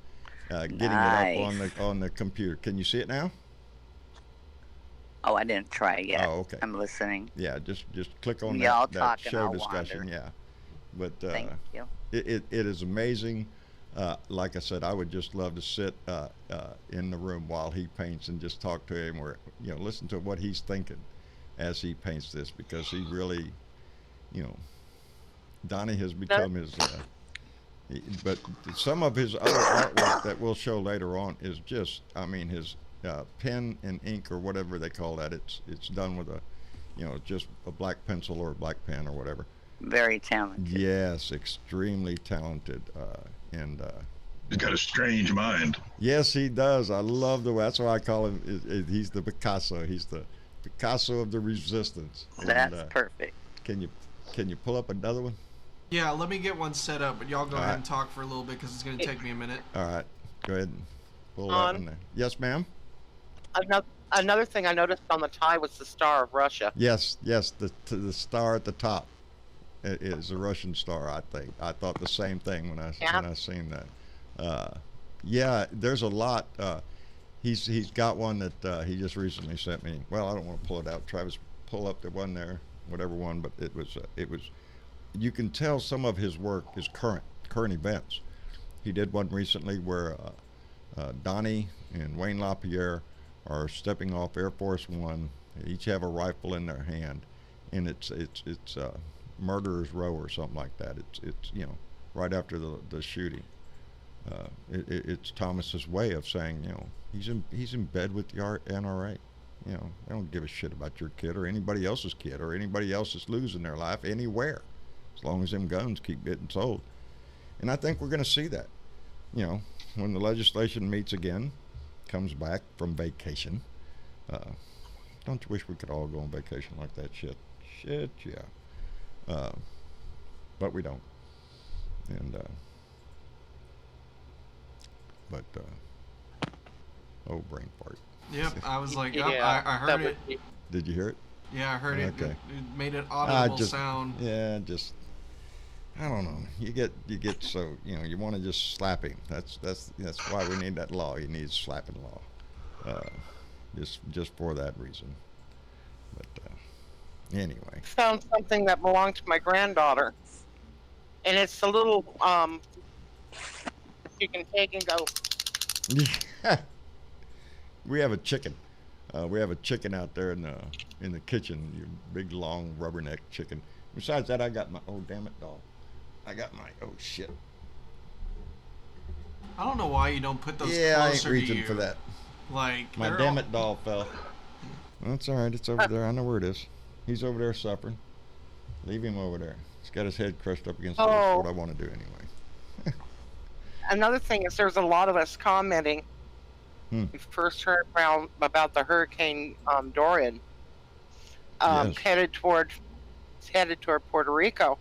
getting it up on the computer. Can you see it now? Oh, I didn't try it yet. Oh, okay. I'm listening. Yeah, just click on Y'all that talk and show I'll discussion. wander. Yeah, but Thank you. it is amazing. Like I said, I would just love to sit in the room while he paints and just talk to him, or listen to what he's thinking as he paints this, because he really, Donnie has become his. But some of his other artwork that we'll show later on is just, I mean, his pen and ink or whatever they call that. It's done with just a black pencil or a black pen or whatever. Very talented. Yes, extremely talented, and He's got a strange mind. yes, he does. I love the way. That's why I call him. He's the Picasso. He's the Picasso of the resistance. That's And, perfect. Can you pull up another one? Yeah, let me get one set up, but y'all go All ahead right. and talk for a little bit because it's going to take me a minute. All right, go ahead and pull that On. one there. Yes, ma'am. Another thing I noticed on the tie was the Star of Russia. Yes. The star at the top is a Russian star. I think. I thought the same thing when I seen that. Yeah, there's a lot. He's got one that he just recently sent me. Well, I don't want to pull it out. Travis, pull up the one there, whatever one. But it was. You can tell some of his work is current events. He did one recently where Donnie and Wayne LaPierre are stepping off Air Force One. They each have a rifle in their hand, and it's Murderer's Row or something like that. It's right after the shooting. It's Thomas's way of saying, he's in bed with the NRA. They don't give a shit about your kid or anybody else's kid or anybody else that's losing their life anywhere, as long as them guns keep getting sold. And I think we're going to see that, when the legislation meets again, comes back from vacation. Don't you wish we could all go on vacation like that? Shit, yeah. But we don't. And brain fart. Yep, I was like, Yeah, yep, I heard that it. would be- Did you hear it? Yeah, I heard it. Okay. It made an audible sound. Yeah, just I don't know. You get so you want to just slap him. That's why we need that law. You need slapping law. Just for that reason. But anyway. Found something that belonged to my granddaughter, and it's a little you can take and go. We have a chicken. We have a chicken out there in the kitchen. Your big long rubberneck chicken. Besides that, I got my damn it doll. I got my shit. I don't know why you don't put those Yeah, I ain't closer to reaching you. for that. Like My they're damn all- it doll fell. That's all right. It's over there. I know where it is. He's over there suffering. Leave him over there. He's got his head crushed up against the wall. That's what I want to do anyway. Another thing is there's a lot of us commenting. Hmm. We first heard about the Hurricane Dorian Yes. headed toward Puerto Rico,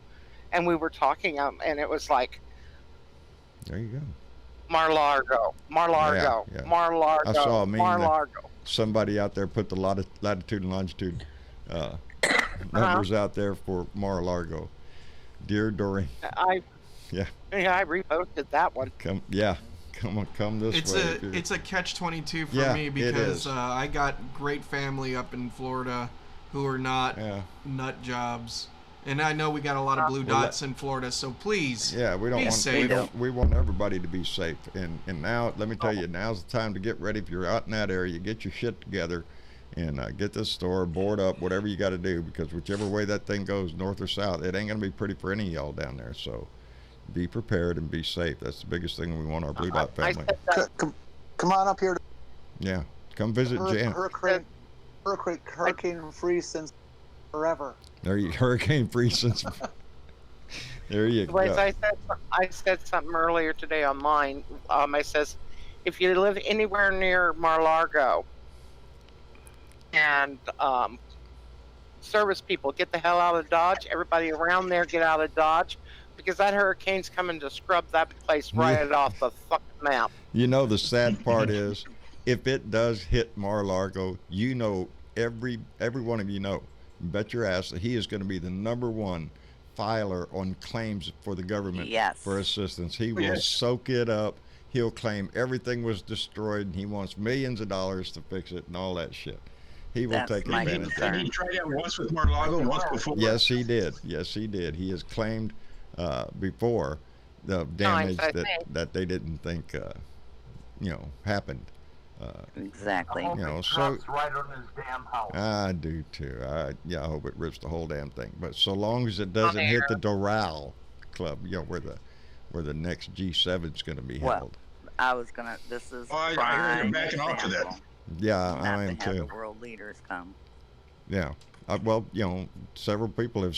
and we were talking and it was like There you go. Mar-Largo, Mar-Largo, Yeah, yeah. Mar-Largo, I saw a meme that- Mar-Largo. Somebody out there put the latitude and longitude numbers out there for Mar-a-Lago. Dear Dory, I Yeah. I reposted that one. come this It's way. if you're- a catch-22 for Yeah, me it because is. I got great family up in Florida who are not yeah. nut jobs, And I know we got a lot of blue dots in Florida, so please, Yeah, we don't be want safe. we want everybody to be safe. And now let me tell you, now's the time to get ready. If you're out in that area, get your shit together, and get this store, board up, whatever you got to do, because whichever way that thing goes, north or south, it ain't gonna be pretty for any of y'all down there. So be prepared and be safe. That's the biggest thing we want our blue dot family. Come on up here. Yeah, come visit Jan. Hurricane free since forever. There you hurricane free since. There you go. I said something earlier today on mine. I says, if you live anywhere near Mar-a-Lago and service people, get the hell out of Dodge. Everybody around there, get out of Dodge, because that hurricane's coming to scrub that place right off the fucking map. You know, the sad part is, if it does hit Mar-a-Lago, you know, every one of you know, bet your ass that he is going to be the #1 filer on claims for the government for assistance. He will soak it up. He'll claim everything was destroyed, and he wants millions of dollars to fix it and all that shit. He will take advantage. Did he try that once with Mar-a-Lago, once before? Yes, he did. Yes, he did. He has claimed before the damage that they didn't think, happened. Exactly. I hope it drops right on his damn house. I do too. I hope it rips the whole damn thing. But so long as it doesn't hit the Doral Club, where the next G7's going to be held. I was gonna. This is. I heard you're backing off to that. Yeah, I am too. The world leaders come. Yeah. Several people have.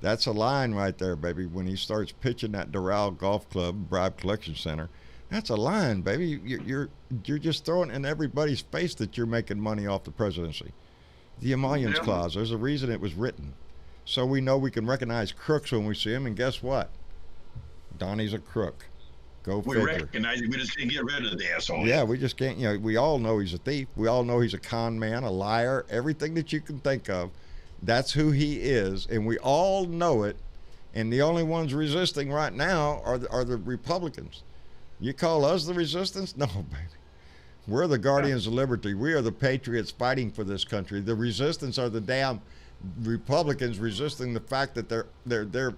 That's a line right there, baby. When he starts pitching that Doral Golf Club, Bribe Collection Center, that's a line, baby. You're just throwing in everybody's face that you're making money off the presidency. The emollients clause. There's a reason it was written, so we know we can recognize crooks when we see them. And guess what? Donnie's a crook. Go figure. We recognize it. We just can't get rid of the asshole. Yeah, we just can't. We all know he's a thief. We all know he's a con man, a liar, everything that you can think of. That's who he is, and we all know it. And the only ones resisting right now are the Republicans. You call us the resistance? No, baby. We're the guardians of liberty. We are the patriots fighting for this country. The resistance are the damn Republicans resisting the fact that their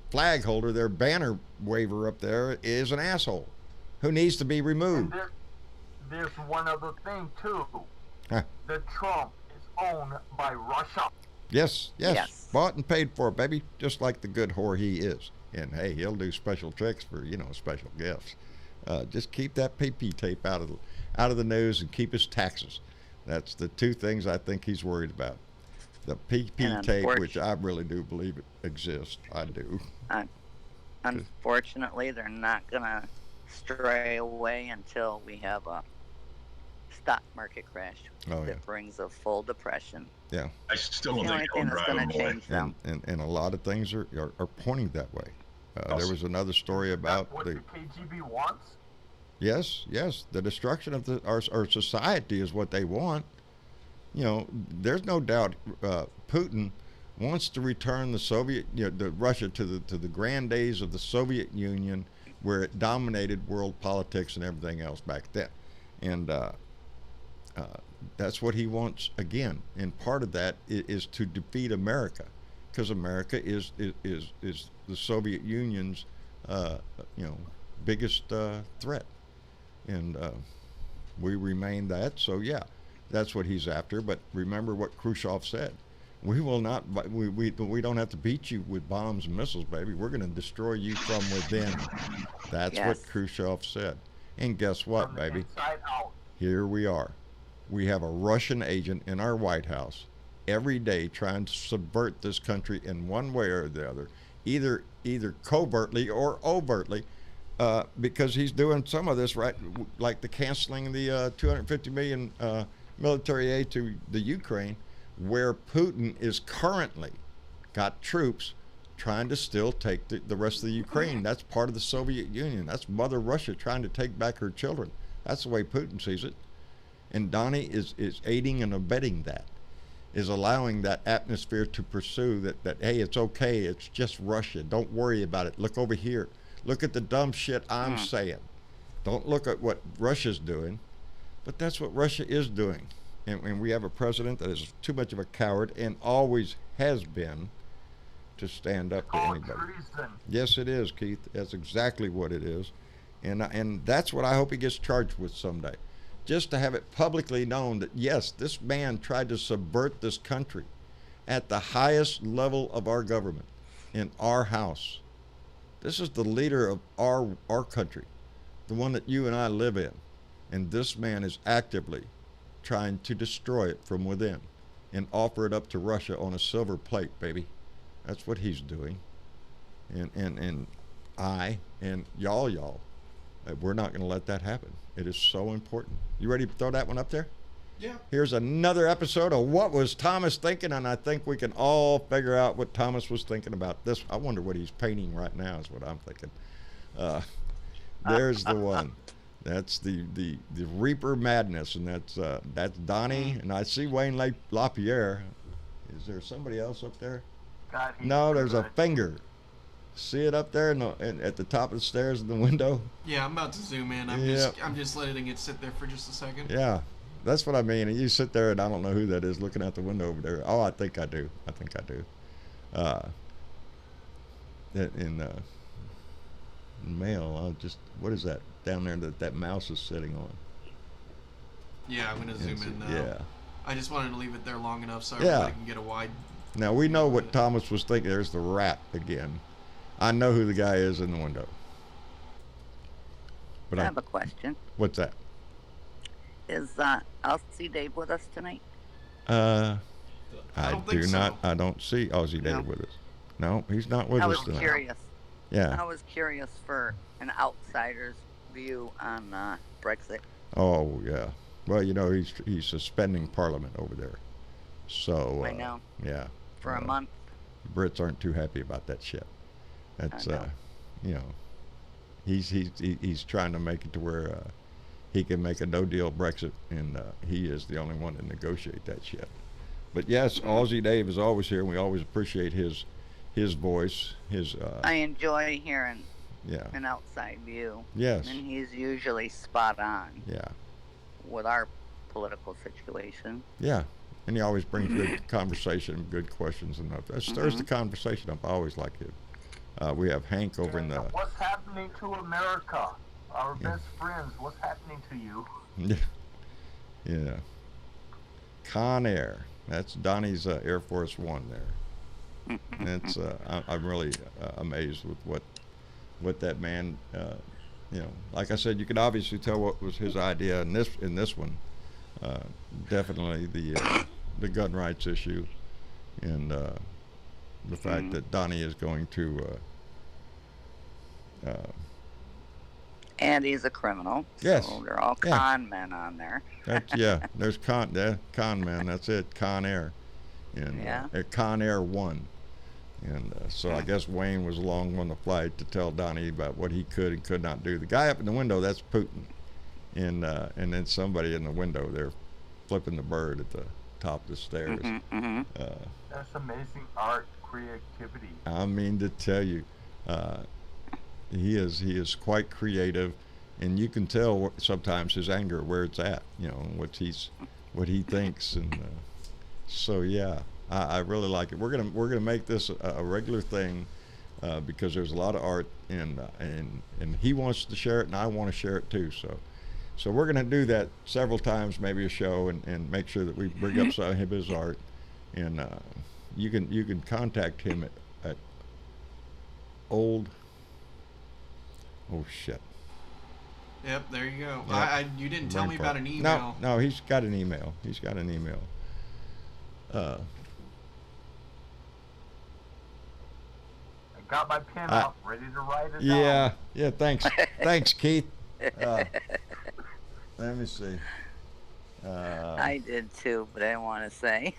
flag holder, their banner waver up there, is an asshole who needs to be removed. And there's one other thing too. Huh. That Trump is owned by Russia. Yes. Bought and paid for, baby, just like the good whore he is. And hey, he'll do special tricks for special gifts. Just keep that PP tape out of the news and keep his taxes. That's the two things I think he's worried about. The PP tape, which I really do believe it exists. I do. Unfortunately, they're not gonna stray away until we have a stock market crash that brings a full depression. Yeah. I still don't think thing that's going to change them. And a lot of things are pointing that way. There was another story about what the KGB wants. Yes, the destruction of our society is what they want. There's no doubt Putin wants to return the Russia to the grand days of the Soviet Union, where it dominated world politics and everything else back then, and that's what he wants again. And part of that is to defeat America, because America is the Soviet Union's biggest threat, and we remain that. So yeah, that's what he's after. But remember what Khrushchev said: we will not. We don't have to beat you with bombs and missiles, baby. We're going to destroy you from within. That's what Khrushchev said. And guess what, baby? Here we are. We have a Russian agent in our White House every day trying to subvert this country in one way or the other, either covertly or overtly, because he's doing some of this right, like the canceling the $250 million military aid to the Ukraine, where Putin is currently got troops trying to still take the rest of the Ukraine. That's part of the Soviet Union. That's Mother Russia trying to take back her children. That's the way Putin sees it. And Donnie is aiding and abetting that, is allowing that atmosphere to pursue that, hey, it's okay, it's just Russia, don't worry about it, look over here, look at the dumb shit I'm saying, don't look at what Russia's doing. But that's what Russia is doing. And we have a president that is too much of a coward, and always has been, to stand up to Called anybody. treason. Yes, it is, Keith. That's exactly what it is. And that's what I hope he gets charged with someday. Just to have it publicly known that, yes, this man tried to subvert this country at the highest level of our government, in our house. This is the leader of our country, the one that you and I live in. And this man is actively trying to destroy it from within and offer it up to Russia on a silver plate, baby. That's what he's doing. And I and y'all, we're not going to let that happen. It is so important. You ready to throw that one up there? Yeah. Here's another episode of What Was Thomas Thinking? And I think we can all figure out what Thomas was thinking about this. I wonder what he's painting right now is what I'm thinking. There's the one. That's the Reaper Madness, and that's Donnie. And I see Wayne LaPierre. Is there somebody else up there? God, he's No, there's a good. finger. See it up there at the top of the stairs in the window? Yeah, I'm about to zoom in. Yep. I'm just letting it sit there for just a second. Yeah, that's what I mean. And you sit there, and I don't know who that is looking out the window over there. Oh, I think I do. In mail, I'll just, what is that down there that mouse is sitting on? Yeah, I'm gonna zoom in now. Yeah. I just wanted to leave it there long enough so Yeah. everybody can get a wide. Now we know what Thomas was thinking. There's the rat again. I know who the guy is in the window. But I have a question. What's that? Is Elsie Dave with us tonight? I don't do think so. not. I don't see Aussie No. Dave with us. No, he's not with I us was tonight. curious. Yeah. I was curious for an outsider's view on Brexit. Oh yeah. Well, you know he's suspending Parliament over there. So I know. Yeah. For a month. Brits aren't too happy about that shit. That's I know. you know, he's trying to make it to where he can make a no-deal Brexit, and he is the only one to negotiate that shit. But yes, Aussie Dave is always here, and we always appreciate his voice. I enjoy hearing Yeah. an outside view. Yes. And he's usually spot on Yeah. with our political situation. Yeah. And he always brings good conversation, good questions, and that stirs the conversation up. I always like it. We have Hank over in the. What's happening to America? Our best friends, what's happening to you? Yeah. Con Air. That's Donnie's Air Force One there. That's I'm really amazed with what that man. You know, like I said, you could obviously tell what was his idea in this one. Definitely the gun rights issue, and the fact that Donnie is going to. And he's a criminal. Yes. So they're all Yeah. con men on there. That's there's con man. That's it. Con Air, and Yeah. Con Air 1, and so I guess Wayne was along on the flight to tell Donnie about what he could and could not do. The guy up in the window, that's Putin, and then somebody in the window, they're flipping the bird at the top of the stairs. That's amazing art, creativity. I mean to tell you, he is quite creative, and you can tell sometimes his anger where it's at. You know what he thinks, and so yeah, I really like it. We're gonna make this a regular thing because there's a lot of art, and he wants to share it, and I want to share it too. So we're gonna do that several times, maybe a show, and make sure that we bring up some of his art, and you can contact him at old. Oh shit. Yep, there you go. Yeah. You didn't tell me Brain about fart. an email. No, he's got an email. I got my pen I- out, ready to write it Yeah, down. yeah. Thanks, Keith. Let me see. I did too, but I didn't want to say.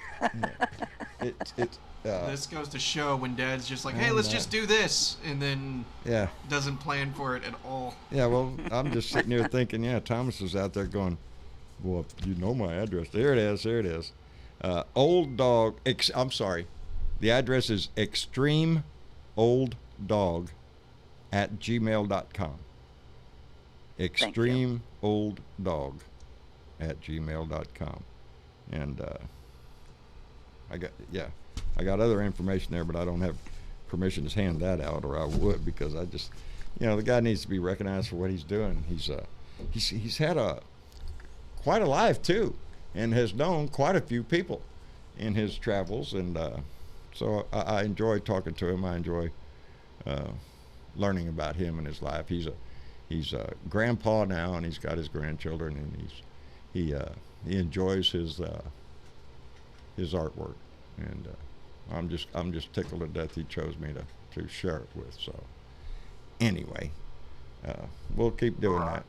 This goes to show when Dad's just like, "Hey, let's just do this," and then Yeah. doesn't plan for it at all. Yeah, well, I'm just sitting here thinking, yeah, Thomas is out there going, well, you know my address. There it is. Old dog. I'm sorry. The address is extremeolddog@gmail.com. extremeolddog@gmail.com. And I got other information there, but I don't have permission to hand that out, or I would, because I just, the guy needs to be recognized for what he's doing. He's had quite a life too, and has known quite a few people in his travels, and so I enjoy talking to him. I enjoy learning about him and his life. He's a grandpa now, and he's got his grandchildren, and he enjoys his artwork, and I'm just tickled to death he chose me to share it with. So anyway, we'll keep doing that.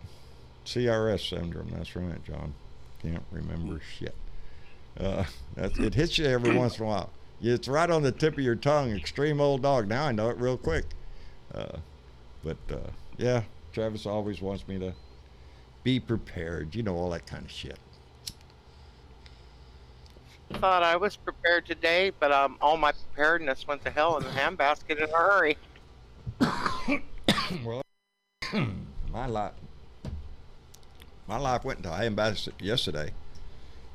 CRS syndrome, that's right, John. Can't remember shit. It hits you every once in a while. It's right on the tip of your tongue. Extreme old dog. Now I know it real quick. But yeah, Travis always wants me to be prepared. All that kind of shit. Thought I was prepared today, but all my preparedness went to hell in a handbasket in a hurry. Well, my life went into handbasket yesterday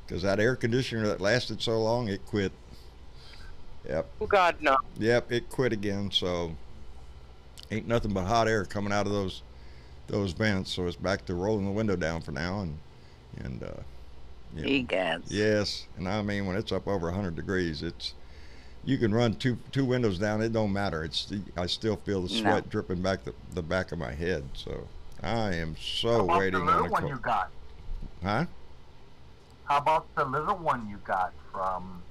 because that air conditioner that lasted so long, it quit. Yep. Oh God, no. Yep, it quit again. So ain't nothing but hot air coming out of those vents. So it's back to rolling the window down for now, and Egads. yes, and I mean when it's up over 100 degrees, you can run two windows down. It don't matter. I still feel the sweat dripping back the back of my head. So I am so waiting How about the on little one you got? Huh? How about the little one you got from?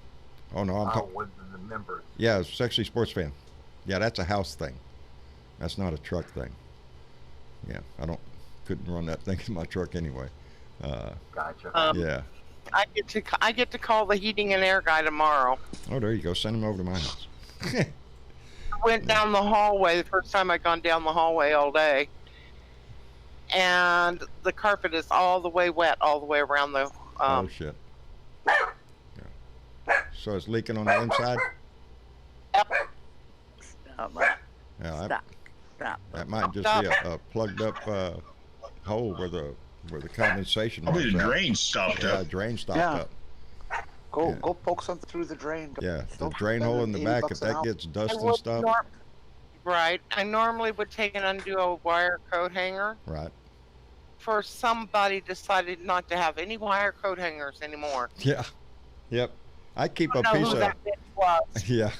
Oh no, was the members? Yeah, Sexy Sports Fan. Yeah, that's a house thing. That's not a truck thing. Yeah, couldn't run that thing in my truck anyway. Gotcha. Yeah. I get to call the heating and air guy tomorrow. Oh, there you go. Send him over to my house. I went down the hallway the first time I'd gone down the hallway all day, and the carpet is all the way wet all the way around the. Oh shit. Yeah. So it's leaking on the inside. Yep. Yeah, Stop. that might just be a plugged up hole where the condensation. Probably the drain stopped Yeah, up. drain stopped Yeah. up. Go poke something through the drain. Yeah, the Don't drain spend hole in the 80 back, bucks if an that hour. gets dust I and would stuff. Right. I normally would take and undo a wire coat hanger. Right. For somebody decided not to have any wire coat hangers anymore. Yeah. Yep. I keep I a don't know piece who of. that bitch was. Yeah.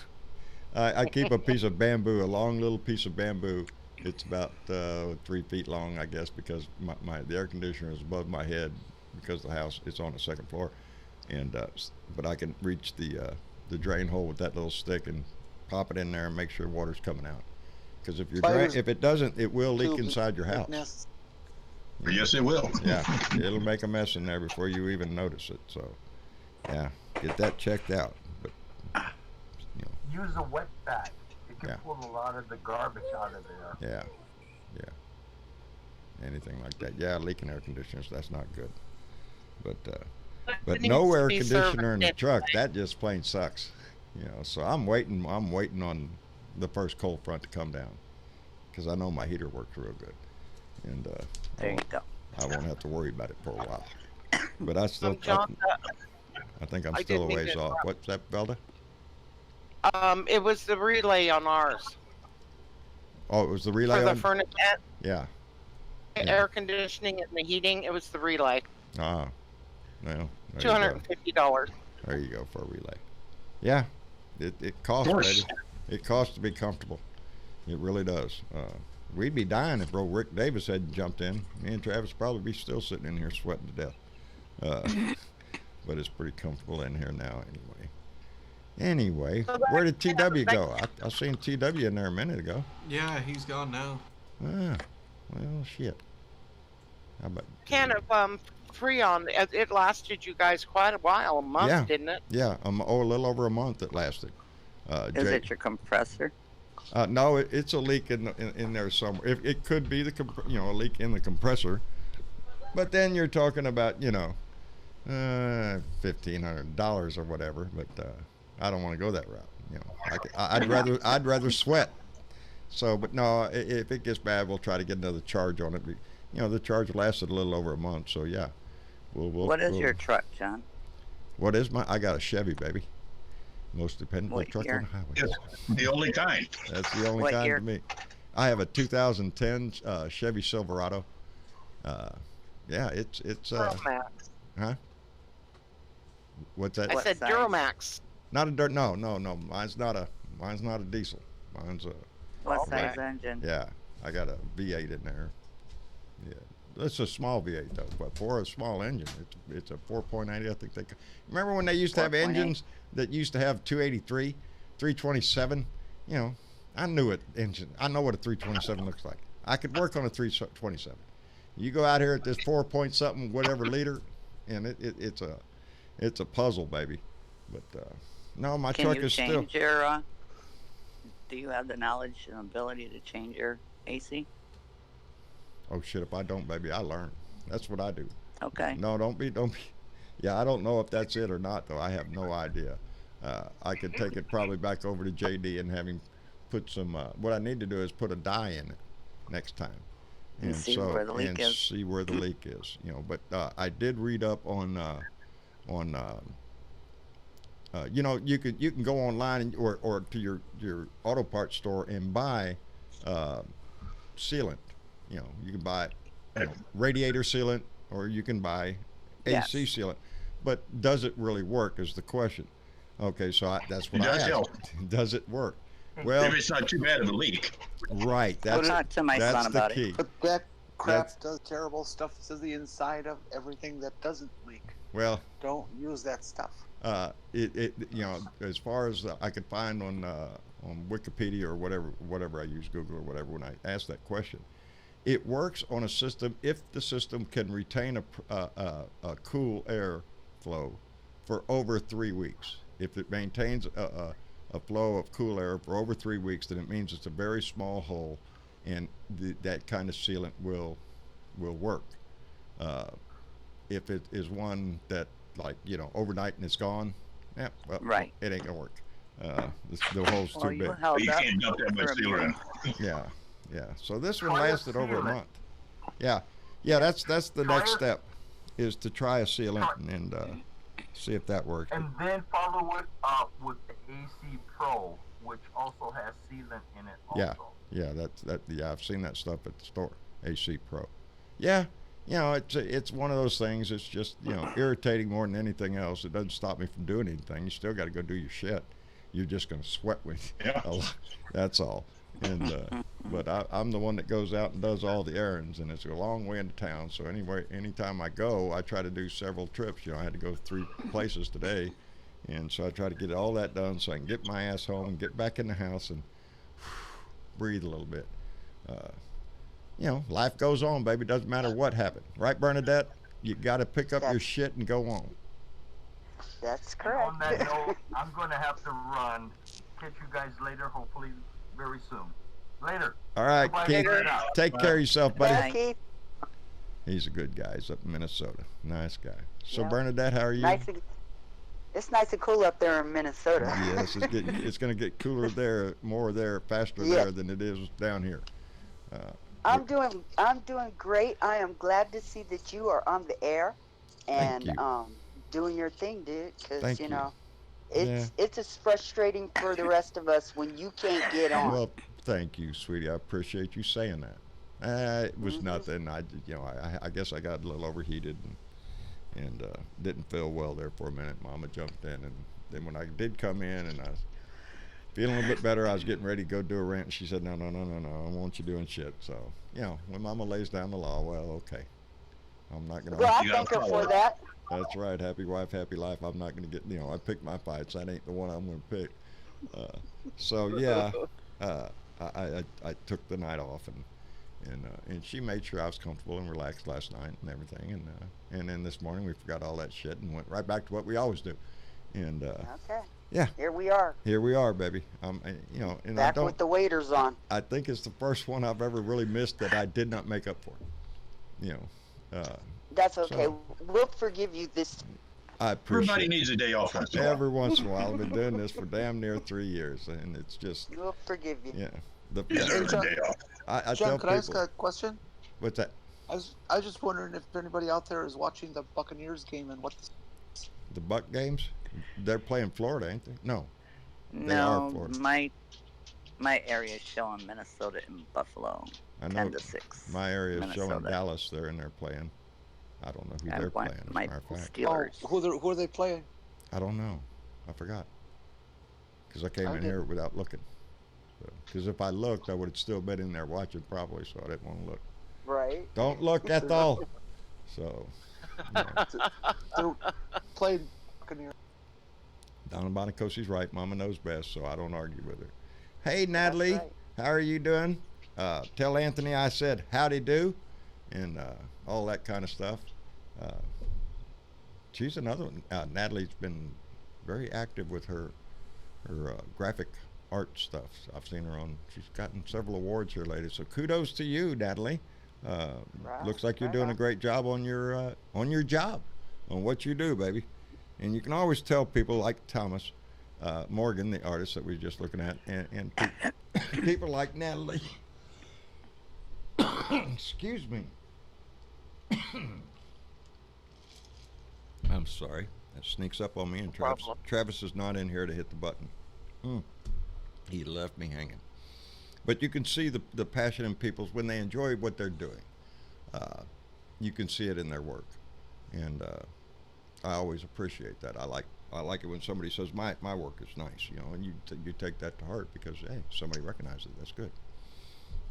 I keep a piece of bamboo, a long little piece of bamboo. It's about 3 feet long, I guess, because the air conditioner is above my head because the house is on the second floor, and but I can reach the drain hole with that little stick and pop it in there and make sure water's coming out. Because if it doesn't, it will leak inside your house. Yes, it will. Yeah, it'll make a mess in there before you even notice it. So, yeah, get that checked out. But Use a wet vac. It can Yeah. pull a lot of the garbage out of there. yeah, anything like that. Yeah, leaking air conditioners, that's not good. But It no needs to air be conditioner in the serviced truck, anyway. that just plain sucks. So I'm waiting on the first cold front to come down, because I know my heater works real good, and There you go. I won't have to worry about it for a while. But I still, John, I think I'm I still a didn't mean ways to off. interrupt. What's that, Velda? it was the relay on ours Oh, it was the relay for the on? furnace, Yeah. Yeah. air conditioning, and the heating. It was the relay. Ah, well, there $250. There you go for a relay. Yeah, it costs, Of course. baby. It costs to be comfortable. It really does. We'd be dying if bro Rick Davis hadn't jumped in. Me and Travis probably be still sitting in here sweating to death. But it's pretty comfortable in here now anyway. Anyway, So that- where did TW go? I seen TW in there a minute ago. Yeah, he's gone now. Ah, well, shit. How about Can of Freon. It lasted you guys quite a while, a month, Yeah. didn't it? Yeah, a little over a month it lasted. Is it your compressor? No, it's a leak in there somewhere. It could be a leak in the compressor, but then you're talking about $1,500 or whatever. But I don't want to go that route. I'd rather sweat. So, but no, if it gets bad, we'll try to get another charge on it. The charge lasted a little over a month, so yeah. What is your truck, John? What is I got a Chevy, baby. Most dependable What truck year? on the highway. Yes, the only kind. That's the only What kind year? to me. I have a 2010 Chevy Silverado. Yeah, it's Duramax. huh? What's that? I What said size? Duramax. Not a dirt. No. Mine's not a diesel. Mine's a What Okay. size engine? yeah. I got a V8 in there. Yeah, it's a small V8 though, but for a small engine, it's a 4.8. I think remember when they used to have 4.8. engines that used to have 283, 327. You know, I knew it engine. I know what a 327 looks like. I could work on a 327. You go out here at this 4 point something whatever liter, and it's a puzzle, baby. But no, my Can truck you is still. change your? Do you have the knowledge and ability to change your AC? Oh shit! If I don't, baby, I learn. That's what I do. Okay. No, don't be. Yeah, I don't know if that's it or not, though. I have no idea. I could take it probably back over to JD and have him put some. What I need to do is put a dye in it next time, And see where the leak and is. see where the leak is. You know, but I did read up on. You know, you can go online or to your auto parts store and buy sealant. You know, you can buy radiator sealant or you can buy AC Yes. sealant. But does it really work is the question. Okay, so that's what It I does asked. help. Does it work? Well, If it's not too bad of a leak. right. Go That's talk to my that's son the about key. it. But that crap That's- does terrible stuff to the inside of everything that doesn't leak. Well, Don't use that stuff. it you know, as far as I could find on Wikipedia or whatever I use, Google or whatever, when I asked that question, it works on a system if the system can retain a cool air flow for over 3 weeks. If it maintains a flow of cool air for over 3 weeks, then it means it's a very small hole, and that kind of sealant will work. If it is one that, like, you know, overnight and it's gone, yeah, well, Right. it ain't gonna work. The hole's Well, too you big. held You up can't dump that for much a sealer in. minute. Yeah. So this one Try a lasted over a sealant. month. Yeah. That's the Try next a- step, is to try a sealant and see if that works. And then follow it up with the AC Pro, which also has sealant in it also. Yeah, yeah, I've seen that stuff at the store. AC Pro. Yeah, you know, it's one of those things. It's just, you know, irritating more than anything else. It doesn't stop me from doing anything. You still got to go do your shit. You're just gonna sweat with Yeah. a lot. That's all. And but I'm the one that goes out and does all the errands, and it's a long way into town. So anyway, anytime I go, I try to do several trips. You know, I had to go 3 places today, and so I try to get all that done so I can get my ass home and get back in the house and breathe a little bit. You know, life goes on, baby. Doesn't matter what happened, right, Bernadette? You got to pick up your That's- shit and go on. That's And correct. on that note, I'm going to have to run. Catch you guys later, hopefully very soon. Later. All right, Goodbye, Keith. later. Take care of yourself, buddy. Thanks, Keith. He's a good guy. He's up in Minnesota. Nice guy. So Yeah. Bernadette, how are you? It's nice and cool up there in Minnesota. Yes, it's going to get cooler there, more there, faster Yeah. there than it is down here. I'm doing great. I am glad to see that you are on the air Thank and you. doing your thing, dude. Because Thank you you. know, it's as frustrating for the rest of us when you can't get on. Well, thank you, sweetie. I appreciate you saying that. It was nothing. I guess I got a little overheated and didn't feel well there for a minute. Mama jumped in, and then when I did come in and I was feeling a little bit better, I was getting ready to go do a rant. And she said, no, I don't want you doing shit. So, you know, when Mama lays down the law, well, okay. I'm not going to. Well, I You gotta thank her follow for it. that. That's right. Happy wife, happy life. I'm not going to get, you know, I pick my fights. That ain't the one I'm going to pick. So, yeah, I took the night off and she made sure I was comfortable and relaxed last night and everything. And then this morning we forgot all that shit and went right back to what we always do. And, Okay. yeah, Here we are, here we are, baby. You know, and back with the waiters on. I think it's the first one I've ever really missed that I did not make up for. You know, That's okay. So- We'll forgive you this. I appreciate Everybody it. needs a day off once in a while. Every once in a while. I've been doing this for damn near 3 years, and it's just, We'll forgive you. yeah. You deserve a John- day off. I tell John, could I ask people, a question? what's that? I was just wondering if anybody out there is watching the Buccaneers game and what. The Buck games? They're playing Florida, ain't they? No. They are No, Florida. my area is showing Minnesota and Buffalo. I know 10-6. my area is showing Minnesota. Dallas there, and they're playing. I don't know who I they're want playing, as a my matter of fact. Oh, Steelers. who are they playing? I don't know. I forgot. Because I came I in here without looking. Because if I looked, I would have still been in there watching probably, so I didn't want to look. Right. Don't look, Ethel! So, you know, They're playing Buccaneers. Donna Bonicosi's right. Mama knows best, so I don't argue with her. Hey, Natalie. right. How are you doing? Tell Anthony I said howdy do and all that kind of stuff. She's another one. Natalie's been very active with her graphic art stuff. I've seen her on. She's gotten several awards here lately. So kudos to you, Natalie. Right, Looks like you're right doing a on. great job on your job, on what you do, baby. And you can always tell people like Thomas Morgan, the artist that we were just looking at, and people like Natalie. Excuse me. I'm sorry. That sneaks up on me, and problem. Travis is not in here to hit the button. He left me hanging. But you can see the passion in people's when they enjoy what they're doing. You can see it in their work, and I always appreciate that. I like it when somebody says my work is nice, you know, and you take that to heart because hey, somebody recognizes it. That's good.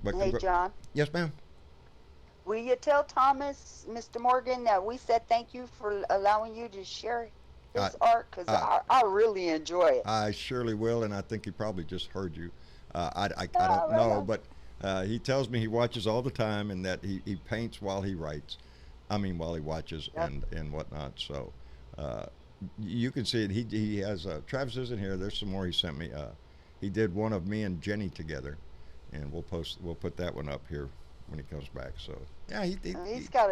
But Hey, John, yes, ma'am. will you tell Thomas, Mr. Morgan, that we said thank you for allowing you to share his art? Because I really enjoy it. I surely will, and I think he probably just heard you. I don't right know, on. but he tells me he watches all the time and that he paints while he writes. I mean, while he watches Yep. and whatnot. So you can see it. He has Travis isn't here. There's some more he sent me. He did one of me and Jenny together, and we'll put that one up here when he comes back. So yeah, He's got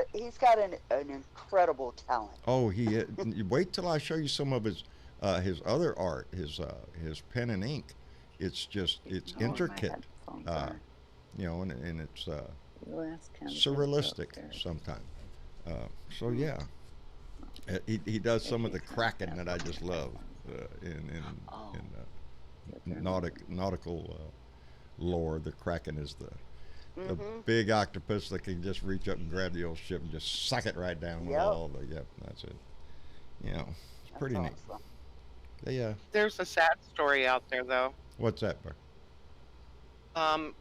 an incredible talent. Oh, wait till I show you some of his other art, his pen and ink. It's Oh, my intricate, headphones are- you know, and it's You ask him if it's surrealistic upstairs. sometimes. So yeah, he does some of the cracking that I just love in nautical lore. The kraken is the big octopus that can just reach up and grab the old ship and just suck it right down with Yep. all the that's it. You know, it's That's pretty neat. awesome. They There's a sad story out there, though. what's that, bro?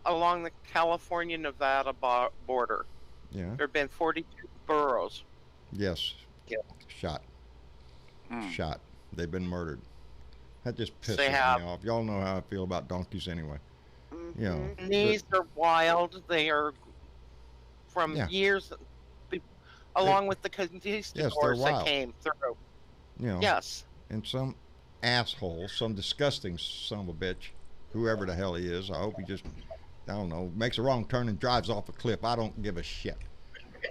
Along the California-Nevada border, Yeah. there have been 42 burros. Yes. Yep. Shot. Mm. Shot. They've been murdered. That just pisses They me have. off. Y'all know how I feel about donkeys anyway. You know. And these are wild. They are from Yeah. years, along with the conquistadors Yes, they're that wild. came through. You know. Yes. And some asshole, some disgusting son of a bitch, whoever the hell he is, I hope he just, I don't know, makes a wrong turn and drives off a cliff. I don't give a shit.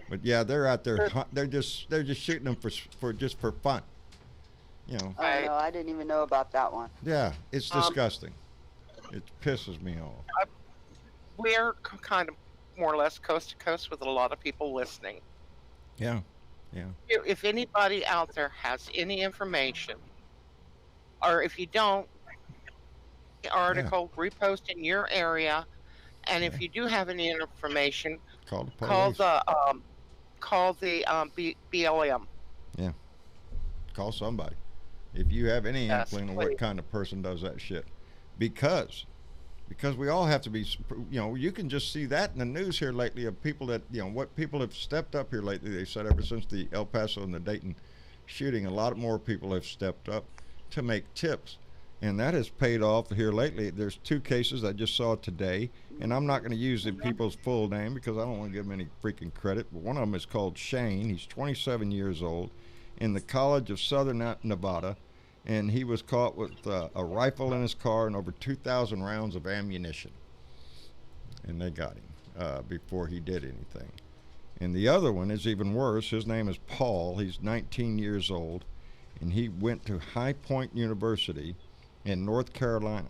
But yeah, they're out there. They're just shooting them for just for fun. You know. Oh no, I didn't even know about that one. Yeah, it's disgusting. It pisses me off. We're kind of more or less coast to coast with a lot of people listening. Yeah. Yeah. If anybody out there has any information, or if you don't, the article repost in your area, and if you do have any information, Call the police. call the BLM. Yeah. Call somebody. If you have any Yes, inkling of please. what kind of person does that shit. Because we all have to be, you know, you can just see that in the news here lately of people that, you know, what people have stepped up here lately. They said ever since the El Paso and the Dayton shooting, a lot more people have stepped up to make tips. And that has paid off here lately. There's 2 cases I just saw today, and I'm not going to use the people's full name because I don't want to give them any freaking credit. But one of them is called Shane. He's 27 years old in the College of Southern Nevada, and he was caught with a rifle in his car and over 2,000 rounds of ammunition. And they got him before he did anything. And the other one is even worse. His name is Paul. He's 19 years old, and he went to High Point University in North Carolina.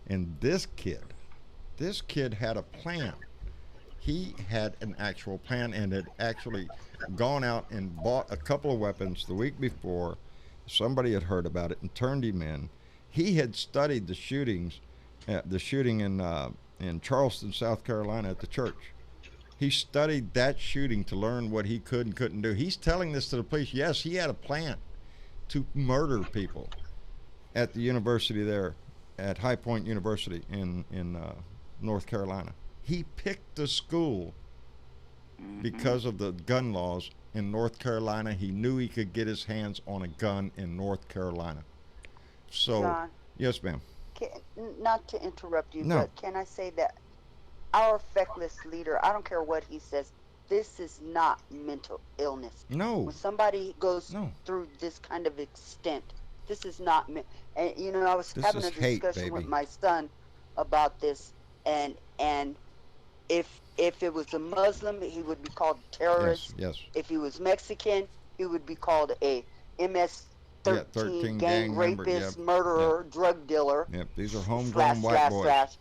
And this kid had a plan. He had an actual plan and had actually gone out and bought a couple of weapons the week before. Somebody had heard about it and turned him in. He had studied the shootings, the shooting in Charleston, South Carolina, at the church. He studied that shooting to learn what he could and couldn't do. He's telling this to the police. Yes, he had a plan to murder people at the university there, at High Point University in North Carolina. He picked the school because of the gun laws in North Carolina. He knew he could get his hands on a gun in North Carolina. So, John, yes, ma'am. not to interrupt you, No. but can I say that our feckless leader, I don't care what he says, this is not mental illness. No. When somebody goes No. through this kind of extent, this is not. And you know, I was This having is a hate, discussion with baby. my son about this, and if it was a Muslim, he would be called a terrorist. Yes. If he was Mexican, he would be called a MS-13 13 gang member, rapist, yep, murderer, drug dealer. Yep. These are homegrown white boys. Slash.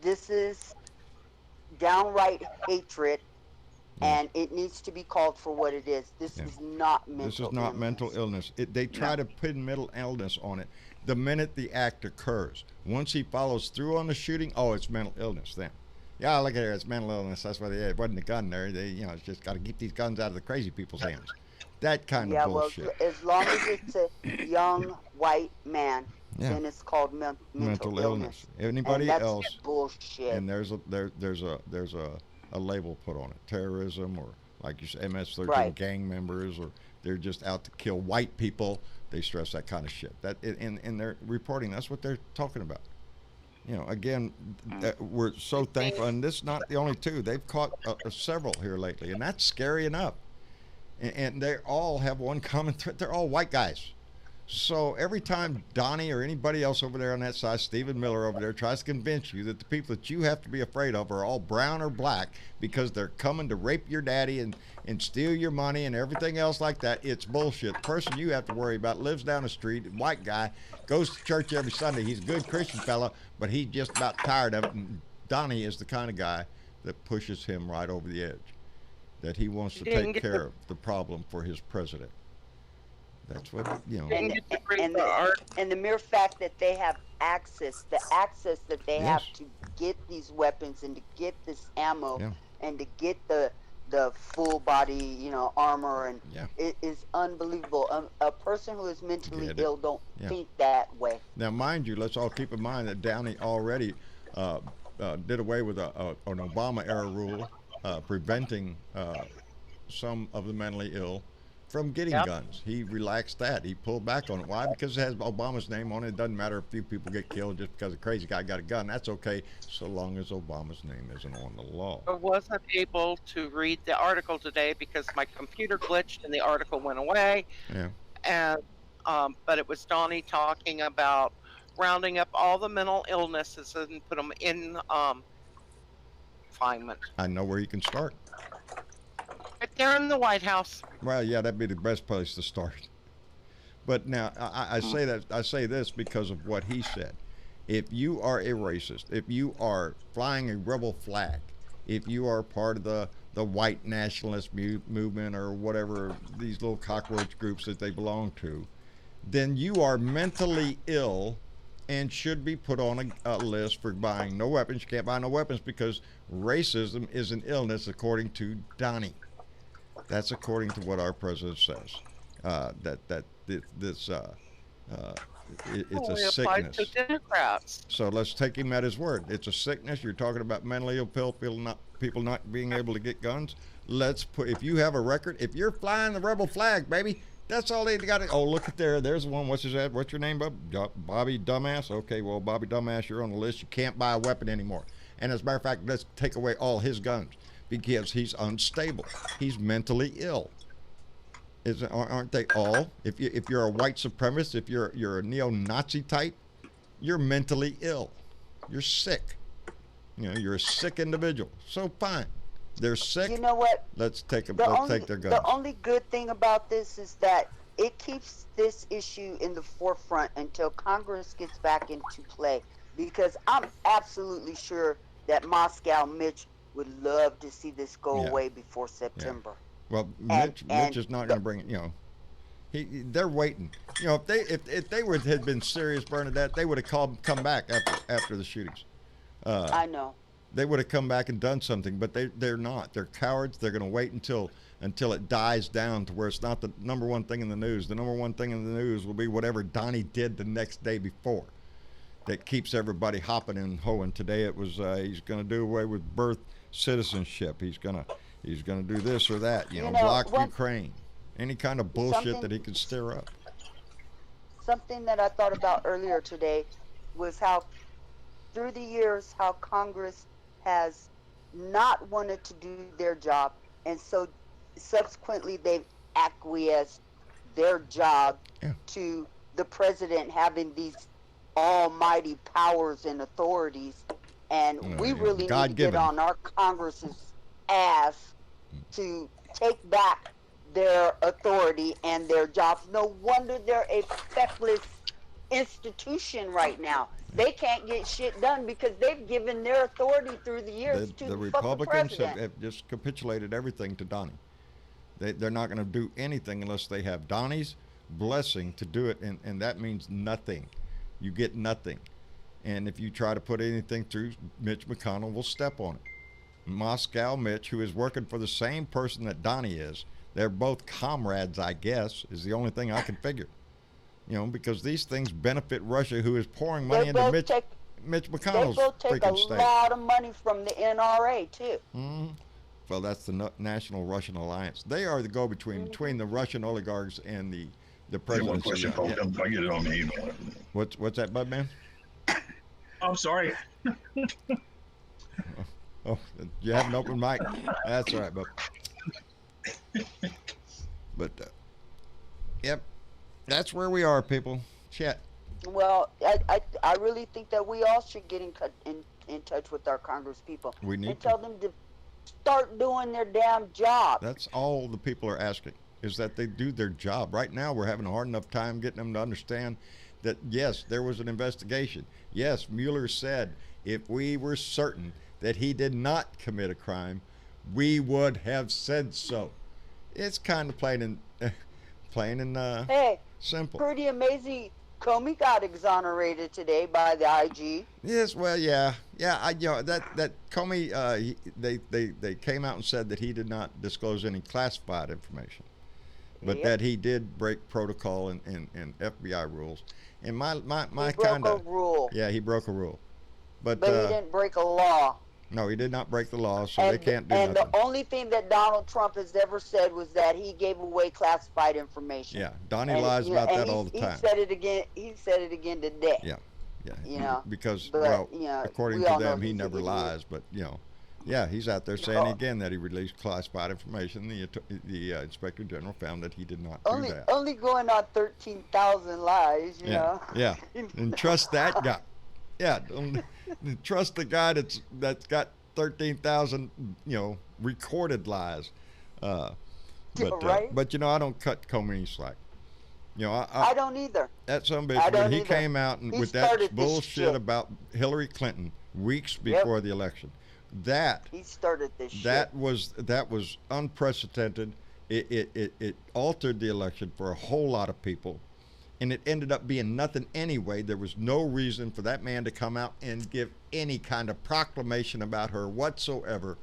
This is downright hatred, and it needs to be called for what it is. This Yeah. is not mental. This is not mental illness. They try to pin mental illness on it the minute the act occurs. Once he follows through on the shooting, oh, it's mental illness then. Yeah, look at here, it's mental illness. That's why it wasn't a gun there. It's just got to keep these guns out of the crazy people's hands. That kind of bullshit. Well, as long as it's a young white man, Yeah. then it's called mental illness. Anybody and that's else? bullshit. And there's a label put on it: terrorism, or like you said, MS-13 Right. gang members, or they're just out to kill white people. They stress that kind of shit. That in their reporting, that's what they're talking about. Again, we're so thankful, and this is not the only two. They've caught several here lately, and that's scary enough. And they all have one common thread: they're all white guys. So every time Donnie or anybody else over there on that side, Stephen Miller over there, tries to convince you that the people that you have to be afraid of are all brown or black because they're coming to rape your daddy and steal your money and everything else like that, it's bullshit. The person you have to worry about lives down the street, white guy, goes to church every Sunday. He's a good Christian fella, but he's just about tired of it. And Donnie is the kind of guy that pushes him right over the edge, that he wants to take care of the problem for his president. That's what, And the mere fact that they have access, that they Yes. have to get these weapons and to get this ammo and to get the full body, armor, and it is unbelievable. A person who is mentally ill don't think that way. Now, mind you, let's all keep in mind that Downey already did away with an Obama-era rule preventing some of the mentally ill from getting guns. He relaxed that. He pulled back on it. Why? Because it has Obama's name on it. It doesn't matter if a few people get killed just because a crazy guy got a gun. That's okay, so long as Obama's name isn't on the law. I wasn't able to read the article today because my computer glitched and the article went away. Yeah. And but it was Donnie talking about rounding up all the mental illnesses and put them in confinement. I know where you can start. Right there in the White House. Well, yeah, that'd be the best place to start. But now, I say this because of what he said. If you are a racist, if you are flying a rebel flag, if you are part of the white nationalist movement or whatever, these little cockroach groups that they belong to, then you are mentally ill and should be put on a list for buying no weapons. You can't buy no weapons because racism is an illness, according to Donnie. That's according to what our president says. It's a sickness. To Democrats. So let's take him at his word. It's a sickness. You're talking about mentally ill people not being able to get guns. If you have a record, if you're flying the rebel flag, baby, that's all they got. Oh, look at there. There's one. What's his name? What's your name, Bob? Bobby Dumbass. Okay, well, Bobby Dumbass, you're on the list. You can't buy a weapon anymore. And as a matter of fact, let's take away all his guns because he's unstable. He's mentally ill. Aren't they all? If you're a white supremacist, if you're a neo-Nazi type, you're mentally ill. You're sick. You're a sick individual. So fine, they're sick. You know what? Let's take their guns. The only good thing about this is that it keeps this issue in the forefront until Congress gets back into play. Because I'm absolutely sure that Moscow Mitch would love to see this go away before September. Well, Mitch is not going to bring it. They're waiting. You know, if they had been serious, Bernadette, they would have come back after the shootings. I know. They would have come back and done something, but they're not. They're cowards. They're going to wait until it dies down to where it's not the number one thing in the news. The number one thing in the news will be whatever Donnie did the next day before. That keeps everybody hopping and hoeing. Today it was he's going to do away with birth citizenship. He's going to do this or that. You know, block Ukraine. Any kind of bullshit that he can stir up. Something that I thought about earlier today was how, through the years, how Congress has not wanted to do their job, and so subsequently they've acquiesced their job to the president having these almighty powers and authorities, and we really need to get on our Congress's ass to take back their authority and their jobs. No wonder they're a feckless institution right now. They can't get shit done because they've given their authority through the years to the Republicans president. have just capitulated everything to Donnie. They're not going to do anything unless they have Donnie's blessing to do it, and that means nothing. You get nothing. And if you try to put anything through, Mitch McConnell will step on it. Moscow Mitch, who is working for the same person that Donnie is, they're both comrades, I guess, is the only thing I can figure. You know, because these things benefit Russia, who is pouring money into Mitch McConnell's freaking state. They both take a lot of money from the NRA, too. Mm-hmm. Well, that's the National Russian Alliance. They are the go-between between the Russian oligarchs and the president. One question, I get it on me. What's that, Bud Man? I'm sorry. Oh, you have an open mic. That's all right, Bub. But yep, that's where we are, people. Chat. Well, I really think that we all should get in touch with our Congress people. We need and tell them to start doing their damn job. That's all the people are asking, is that they do their job. Right now, we're having a hard enough time getting them to understand that, yes, there was an investigation. Yes, Mueller said if we were certain that he did not commit a crime, we would have said so. It's kind of plain and hey, simple. Pretty amazing. Comey got exonerated today by the IG. Yes, well, yeah. That Comey, they came out and said that he did not disclose any classified information, but that he did break protocol and FBI rules. And my kind of rule. Yeah, he broke a rule, but he didn't break a law. No, he did not break the law, so they can't do nothing. And the only thing that Donald Trump has ever said was that he gave away classified information. Yeah, Donnie lies about that all the time. He said it again. He said it again today. Yeah. You know, because but, according to them, he never lies. But yeah, he's out there saying again that he released classified information. The Inspector General found that he did not do that. Only going on 13,000 lies. You know. Yeah, and trust that guy. Yeah, trust the guy that's got 13,000 recorded lies. But right? But I don't cut Comey any slack. I don't either. That son of a bitch, when he came out with that bullshit about Hillary Clinton weeks before the election, he started this that was unprecedented. It altered the election for a whole lot of people. And it ended up being nothing anyway. There was no reason for that man to come out and give any kind of proclamation about her whatsoever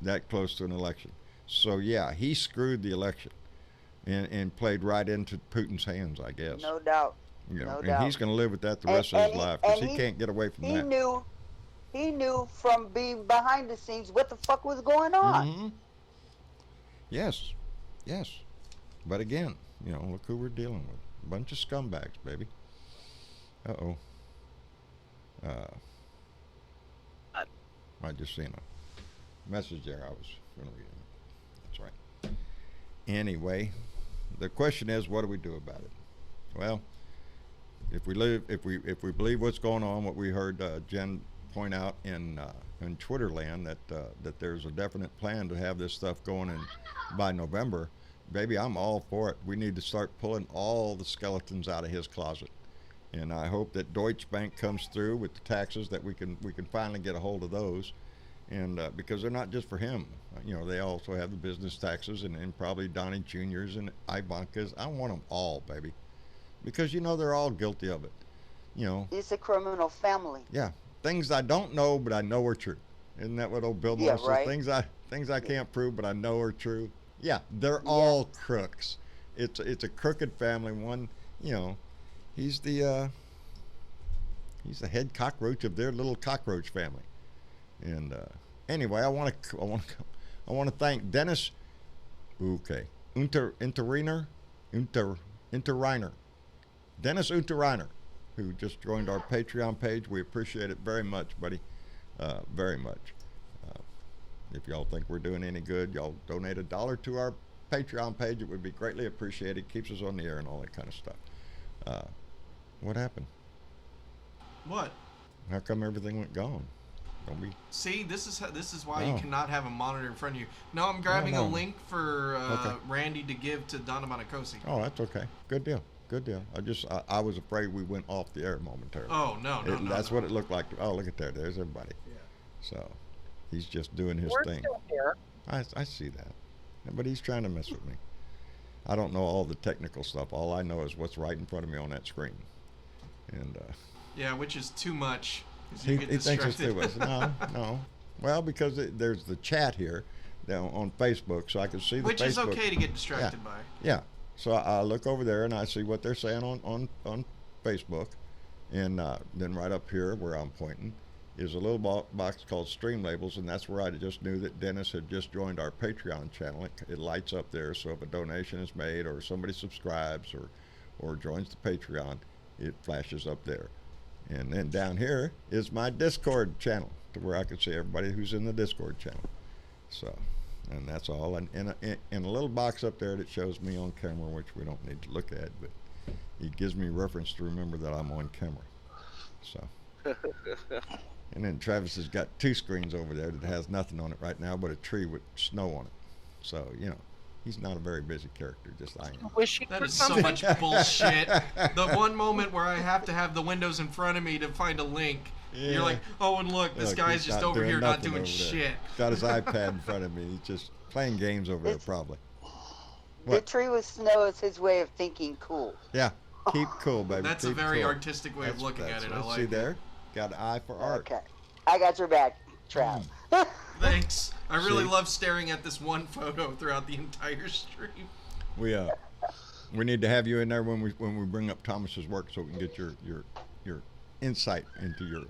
that close to an election. So, yeah, he screwed the election and played right into Putin's hands, I guess. No doubt. No doubt. He's going to live with that the rest of his life because he can't get away from that. He knew from being behind the scenes what the fuck was going on. Mm-hmm. Yes. But again, look who we're dealing with. Bunch of scumbags, baby. Uh-oh. I just seen a message there. I was going to read it. That's right. Anyway, the question is, what do we do about it? Well, if we believe what's going on, what we heard Jen point out in Twitter land, that there's a definite plan to have this stuff going in by November. Baby, I'm all for it. We need to start pulling all the skeletons out of his closet, and I hope that Deutsche Bank comes through with the taxes, that we can finally get a hold of those, and because they're not just for him. You know, they also have the business taxes and probably Donnie Jr.'s and Ivanka's. I want them all, baby, because you know they're all guilty of it. You know, It's a criminal family. yeah, things I don't know, but I know are true. Isn't that what old Bill Yeah, Maher says? right. Things I can't prove, but I know are true. Yeah, they're Yeah. all crooks. It's a crooked family. One, you know, he's the head cockroach of their little cockroach family. And anyway, I want to thank Dennis. Okay, Unterreiner, Dennis Unterreiner, who just joined our Patreon page. We appreciate it very much, buddy, very much. If y'all think we're doing any good, y'all donate $1 to our Patreon page. It would be greatly appreciated. Keeps us on the air and all that kind of stuff. What happened? What? How come everything went gone? Don't we? See, this is why Oh. you cannot have a monitor in front of you. No, I'm grabbing no. a link for Okay. Randy to give to Donna Monacosi. Oh, that's okay. Good deal. Good deal. I was afraid we went off the air momentarily. Oh, no. That's what it looked like. Oh, look at there. There's everybody. Yeah. So he's just doing his We're thing. still here. I see that. But he's trying to mess with me. I don't know all the technical stuff. All I know is what's right in front of me on that screen. And Yeah, which is too much. 'Cause he you get thinks it's too distracted. much. No. Well, because there's the chat here down on Facebook, so I can see the Which is Facebook. okay to get distracted by. Yeah. So I look over there and I see what they're saying on Facebook. And then right up here where I'm pointing is a little box called Stream Labels, and that's where I just knew that Dennis had just joined our Patreon channel. It lights up there, so if a donation is made or somebody subscribes or joins the Patreon, it flashes up there. And then down here is my Discord channel, to where I can see everybody who's in the Discord channel. So, and that's all. And in a little box up there that shows me on camera, which we don't need to look at, but it gives me reference to remember that I'm on camera. So. And then Travis has got 2 screens over there that has nothing on it right now but a tree with snow on it. So, you know, he's not a very busy character, just I am. Wishing That for is so something. much bullshit. The one moment where I have to have the windows in front of me to find a link, Yeah. you're like, oh, and look, this Look, guy's he's just not over doing here not nothing doing over there. shit. Got his iPad in front of me. He's just playing games over there, It's- probably. The What? tree with snow is his way of thinking cool. Yeah, keep cool, baby. That's a keep very cool. artistic way of looking at it. I let's like see it. there. Got an eye for art. Okay. I got your back, Trav. Thanks. I really See? love staring at this one photo throughout the entire stream. We need to have you in there when we bring up Thomas's work, so we can get your insight into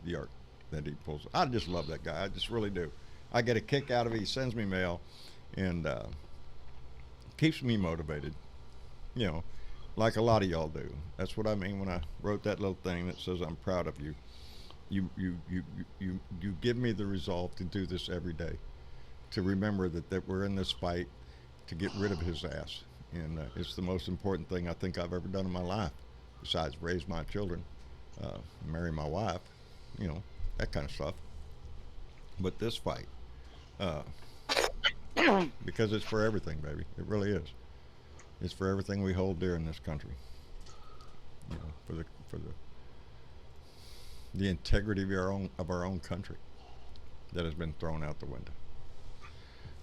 the art that he pulls. I just love that guy. I just really do. I get a kick out of it. He sends me mail, and keeps me motivated. You know, like a lot of y'all do. That's what I mean when I wrote that little thing that says I'm proud of you. You give me the resolve to do this every day, to remember that we're in this fight to get rid of his ass. And it's the most important thing I think I've ever done in my life, besides raise my children, marry my wife, you know, that kind of stuff. But this fight, because it's for everything, baby. It really is. It's for everything we hold dear in this country. You know, for the integrity of our own country that has been thrown out the window.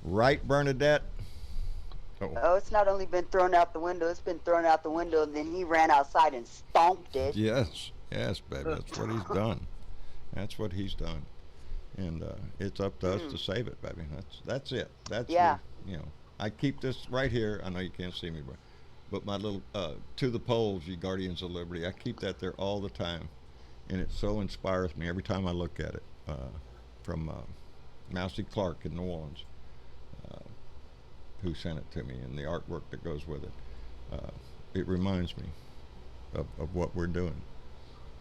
Right, Bernadette? Oh, it's not only been thrown out the window, it's been thrown out the window, and then he ran outside and stomped it. Yes, baby. That's what he's done. That's what he's done. And it's up to us to save it, baby. That's it. That's Yeah. you know, I keep this right here. I know you can't see me, but my little to the polls, ye guardians of liberty. I keep that there all the time, and it so inspires me every time I look at it. From Mousy Clark in New Orleans, who sent it to me, and the artwork that goes with it. It reminds me of what we're doing,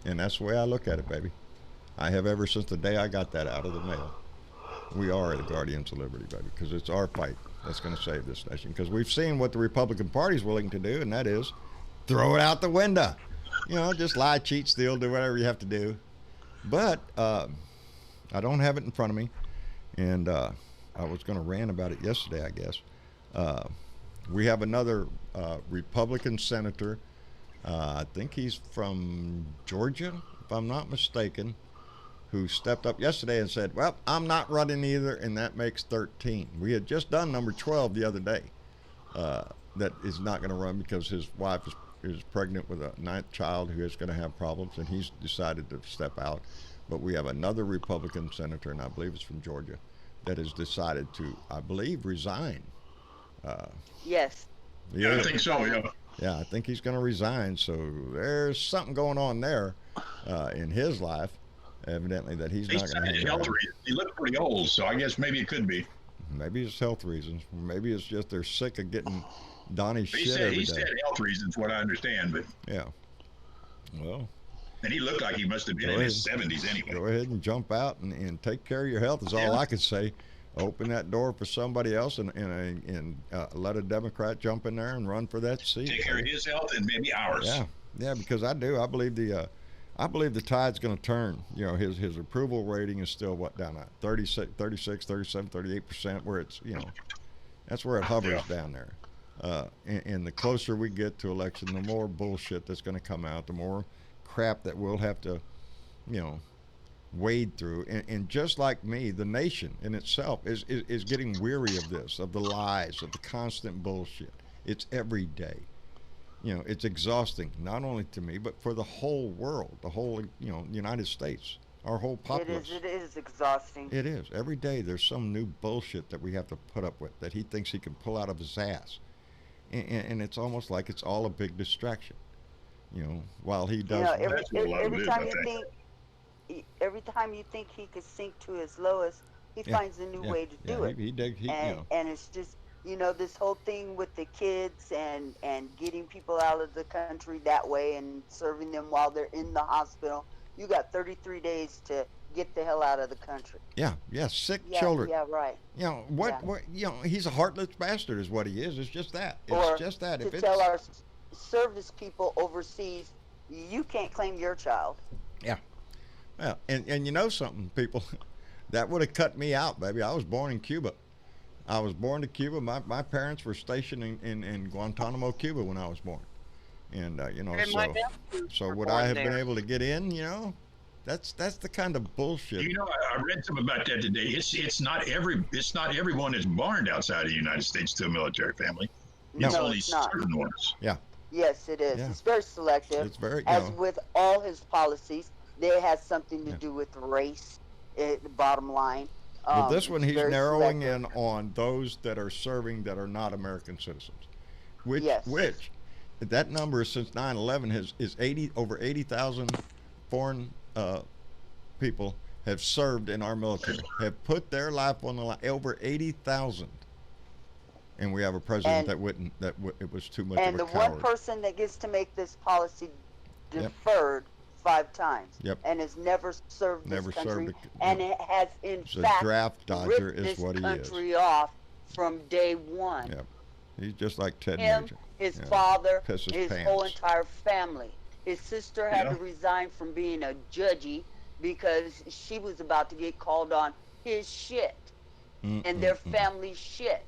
and that's the way I look at it, baby. I have ever since the day I got that out of the mail. We are the guardians of liberty, baby, because it's our fight that's going to save this nation. Because we've seen what the Republican Party's willing to do, and that is throw it out the window. You know, just lie, cheat, steal, do whatever you have to do. But I don't have it in front of me, and I was going to rant about it yesterday, I guess. We have another Republican senator. I think he's from Georgia, if I'm not mistaken. who stepped up yesterday and said, well, I'm not running either, and that makes 13. We had just done number 12 the other day that is not going to run because his wife is pregnant with a 9th child who is going to have problems, and he's decided to step out. But we have another Republican senator, and I believe it's from Georgia, that has decided to, I believe, resign. Yes. Yeah, I think so. Yeah. Yeah, I think he's going to resign. So there's something going on there in his life, evidently, that he's not going to hang around. He looked pretty old, so I guess maybe it could be. Maybe it's health reasons. Maybe it's just they're sick of getting Donnie's shit every day. He said health reasons, what I understand, but yeah. Well. And he looked like he must have been in his 70s anyway. Go ahead and jump out and take care of your health is all I could say. Open that door for somebody else and let a Democrat jump in there and run for that seat. Take care of his health and maybe ours. Yeah, because I do. I believe the tide's going to turn. You know, his approval rating is still down at 36, 37, 38%, where it's, you know, that's where it hovers down there. And the closer we get to election, the more bullshit that's going to come out, the more crap that we'll have to, you know, wade through. And just like me, the nation in itself is getting weary of this, of the lies, of the constant bullshit. It's every day. You know, it's exhausting, not only to me, but for the whole world, the whole, you know, United States, our whole populace. It is exhausting. It is. Every day there's some new bullshit that we have to put up with that he thinks he can pull out of his ass. And it's almost like it's all a big distraction. You know, while he does. You know, every time you think he could sink to his lowest, he finds a new way to do it. And it's just, you know, this whole thing with the kids and getting people out of the country that way and serving them while they're in the hospital. You got 33 days to get the hell out of the country. Sick children. Yeah, right. You know what? You know, he's a heartless bastard, is what he is. It's just that. It's just that. To tell our service people overseas, you can't claim your child. Yeah. Well, and you know something, people, that would have cut me out, baby. I was born in Cuba. I was born to Cuba. My parents were stationed in Guantanamo, Cuba when I was born. And, you know, so would I have been able to get in, you know? That's the kind of bullshit. You know, I read something about that today. It's not everyone that's born outside of the United States to a military family. It's only certain ones. Yeah. Yes, it is. Yeah. It's very selective. It's very, as with all his policies, they has something to do with race. The bottom line. But this one, he's narrowing in on those that are serving that are not American citizens, which that number since 9/11 is over 80,000 foreign people have served in our military, have put their life on the line. Over 80,000. And we have a president it was too much of a coward. And the one person that gets to make this policy deferred 5 times and has never served this country, and it has in fact draft dodger ripped is this what he country off from day one. Yep. He's just like Ted Him, Major. his father, his pants. whole entire family. His sister had to resign from being a judgy because she was about to get called on his shit and their family shit.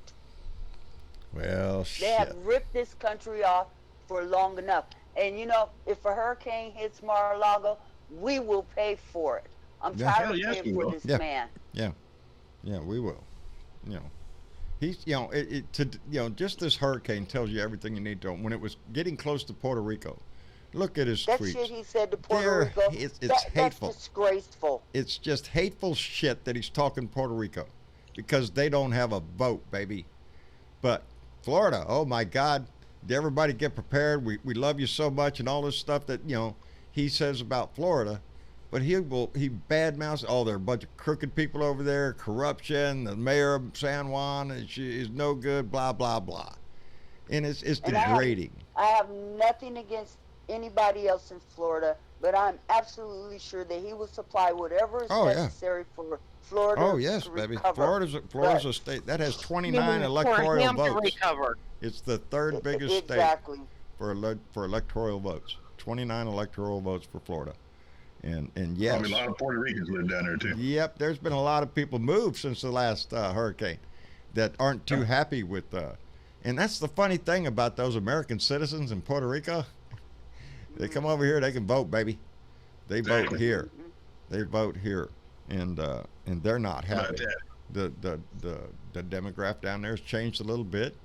Well, they have ripped this country off for long enough. And you know, if a hurricane hits Mar-a-Lago, we will pay for it. I'm tired of paying for this man. Yeah, we will. You know, he's, you know, just this hurricane tells you everything you need to know. When it was getting close to Puerto Rico, look at his tweets. That shit he said to Puerto Rico, it's hateful. That's disgraceful. It's just hateful shit that he's talking Puerto Rico because they don't have a vote, baby. But Florida, oh my God, everybody get prepared. We love you so much and all this stuff that, you know, he says about Florida. But he badmouths, there are a bunch of crooked people over there, corruption, the mayor of San Juan is no good, blah, blah, blah. And it's degrading. I have nothing against anybody else in Florida, but I'm absolutely sure that he will supply whatever is necessary for Florida to baby. recover. Florida's a state that has 29 electoral votes. It's the third biggest state for electoral votes. 29 electoral votes for Florida. And yes, probably a lot of Puerto Ricans live down there too. Yep, there's been a lot of people moved since the last hurricane that aren't too happy with. And that's the funny thing about those American citizens in Puerto Rico. They come over here, they can vote, baby. They vote here. They vote here, and they're not How about happy. that? The demographic down there has changed a little bit,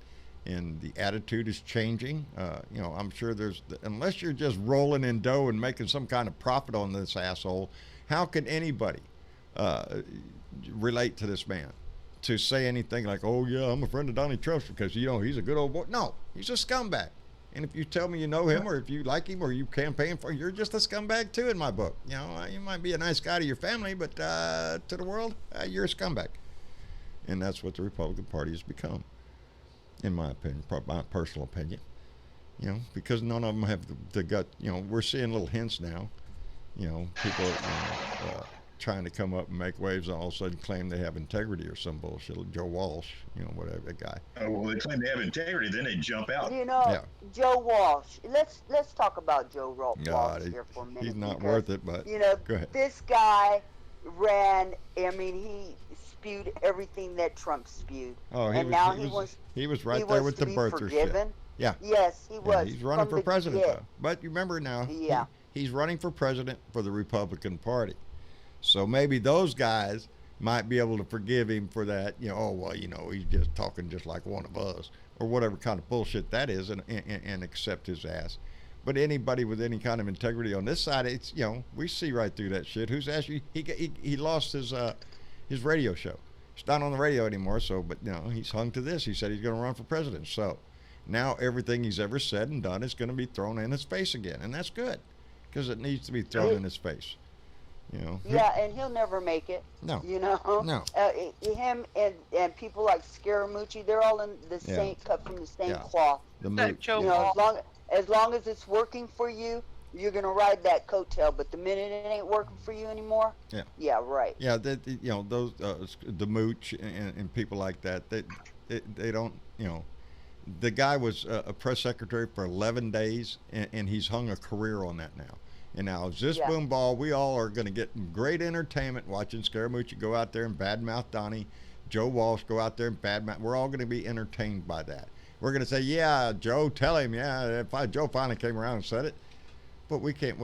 and the attitude is changing. I'm sure unless you're just rolling in dough and making some kind of profit on this asshole, how can anybody relate to this man? To say anything like, "Oh yeah, I'm a friend of Donald Trump's because he's a good old boy." No, he's a scumbag. And if you tell me you know him, or if you like him, or you campaign for him, you're just a scumbag too in my book. You might be a nice guy to your family, but to the world, you're a scumbag. And that's what the Republican Party has become, in my opinion, my personal opinion. Because none of them have the gut. We're seeing little hints now. People trying to come up and make waves, and all of a sudden claim they have integrity or some bullshit. Joe Walsh, whatever, that guy. Oh, well, they claim they have integrity, then they jump out. Yeah. Joe Walsh. Let's talk about Joe Walsh here for a minute. He's not worth it, but go ahead. This guy ran. I mean, he spewed everything that Trump spewed. Oh, he was right there with the birther shit. Yeah. Yes, he was. He's running for president, though. But you remember now, he's running for president for the Republican Party. So maybe those guys might be able to forgive him for that. He's just talking just like one of us, or whatever kind of bullshit that is, and accept his ass. But anybody with any kind of integrity on this side, it's we see right through that shit. Who's actually he lost his radio show. He's not on the radio anymore. So, but he's hung to this. He said he's going to run for president. So now everything he's ever said and done is going to be thrown in his face again, and that's good because it needs to be thrown in his face. Yeah, and he'll never make it. No. No. Him and people like Scaramucci, they're all in the same cut from the same cloth. As long as it's working for you, you're gonna ride that coattail. But the minute it ain't working for you anymore, right. Yeah, those the mooch and people like that. They don't. The guy was a press secretary for 11 days, and he's hung a career on that now. And now, as this boom ball, we all are going to get great entertainment watching Scaramucci go out there and badmouth Donnie, Joe Walsh go out there and badmouth. We're all going to be entertained by that. We're going to say, yeah, Joe, tell him, Joe finally came around and said it. But we can't,